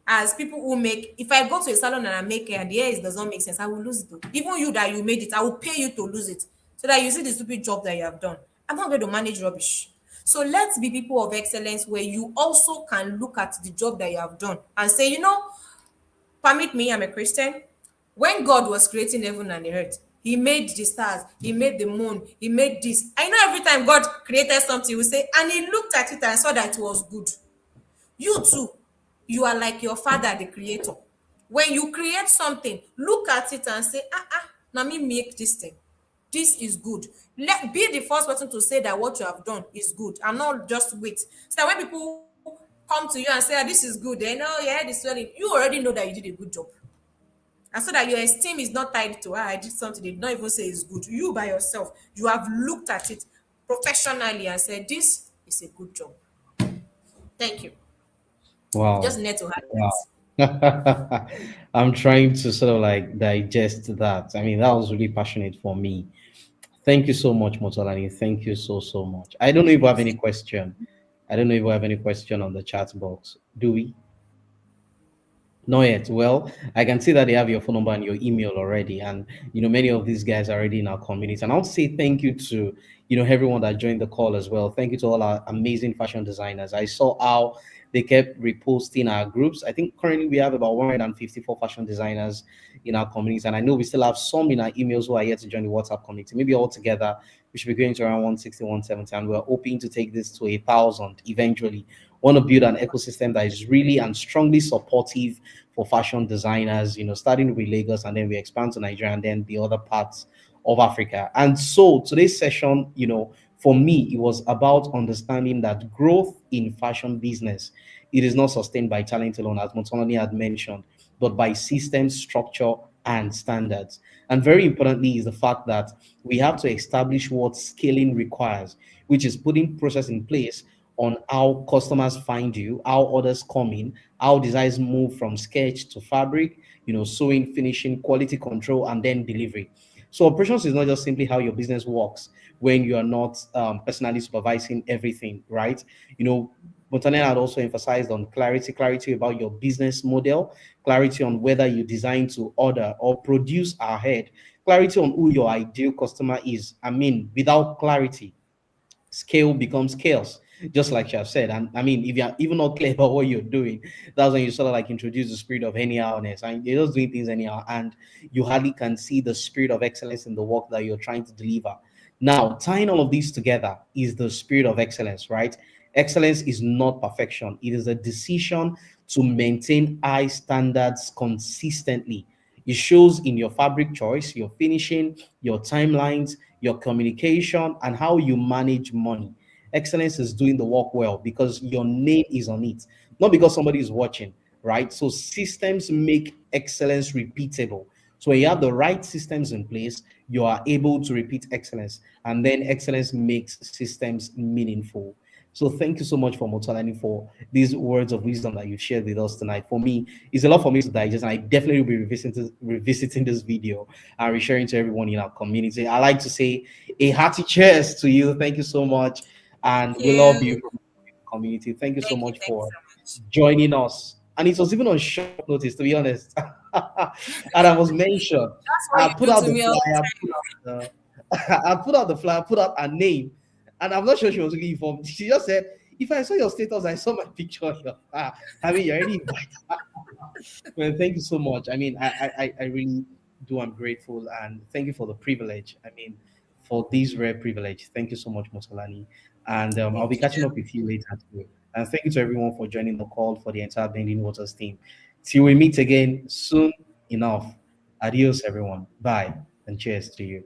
as people who make. If I go to a salon and I make hair and the hair does not make sense, I will lose it though. Even you that you made it, I will pay you to lose it so that you see the stupid job that you have done. I'm not going to manage rubbish. So let's be people of excellence where you also can look at the job that you have done and say, permit me, I'm a Christian. When God was creating heaven and the earth, he made the stars, he made the moon, he made this. I know every time God created something, he will say, and he looked at it and saw that it was good. You too, you are like your father, the creator. When you create something, look at it and say, now me make this thing. This is good. Let be the first person to say that what you have done is good and not just wait. So that when people come to you and say, this is good, they know your head is swelling. You already know that you did a good job. And so that your esteem is not tied to, I did something, they did not even say it's good. You by yourself, you have looked at it professionally and said, this is a good job. Thank you. Just Wow. need to have Wow. that. I'm trying to sort of like digest that. I mean, that was really passionate for me. Thank you so much, Motolani. Thank you so, so much. I don't know if we have any question. I don't know if we have any question on the chat box. Do we? Not yet. Well, I can see that they have your phone number and your email already, and many of these guys are already in our community. And I'll say thank you to everyone that joined the call as well. Thank you to all our amazing fashion designers. I saw how they kept reposting our groups. I think currently we have about 154 fashion designers in our community, and I know we still have some in our emails who are yet to join the WhatsApp community. Maybe all together we should be going to around 160, 170, and we're hoping to take this to 1,000 eventually. Want to build an ecosystem that is really and strongly supportive for fashion designers, starting with Lagos and then we expand to Nigeria and then the other parts of Africa. And so today's session, for me, it was about understanding that growth in fashion business, it is not sustained by talent alone, as Motononi had mentioned, but by systems, structure, and standards. And very importantly is the fact that we have to establish what scaling requires, which is putting process in place on how customers find you, how others come in, how designs move from sketch to fabric, sewing, finishing, quality control, and then delivery. So operations is not just simply how your business works when you are not personally supervising everything, right? Montaner had also emphasized on clarity about your business model, clarity on whether you design to order or produce ahead, clarity on who your ideal customer is. I mean, without clarity, scale becomes chaos, just like you have said. And I mean, if you're even not clear about what you're doing, that's when you sort of like introduce the spirit of anyhowness and you're just doing things anyhow, and you hardly can see the spirit of excellence in the work that you're trying to deliver. Now, tying all of these together is the spirit of excellence, right? Excellence is not perfection, it is a decision to maintain high standards consistently. It shows in your fabric choice, your finishing, your timelines, your communication, and how you manage money. Excellence is doing the work well because your name is on it, not because somebody is watching, right? So systems make excellence repeatable. So when you have the right systems in place, you are able to repeat excellence, and then excellence makes systems meaningful. So thank you so much for Motolani for these words of wisdom that you've shared with us tonight. For me, it's a lot for me to digest, and I definitely will be revisiting this video and resharing to everyone in our community. I like to say a hearty cheers to you. Thank you so much, and Thank we love you. you from the community. Thank you so Thank you. much Thank you for so much. joining us. And it was even on short notice, to be honest. And I was mentioned. That's what I you put do out to the me all flyer, the put out I put out the flyer, put out a name, and I'm not sure she was really informed. She just said, "If I saw your status, I saw my picture on your I mean, you're already invited." Well, thank you so much. I mean, I really do. I'm grateful, and thank you for the privilege. I mean, for this rare privilege. Thank you so much, Mosolani. And time. I'll be Thank catching up you. with you later too. And thank you to everyone for joining the call for the entire Bending Waters team. Till we meet again soon enough. Adios, everyone. Bye, and cheers to you.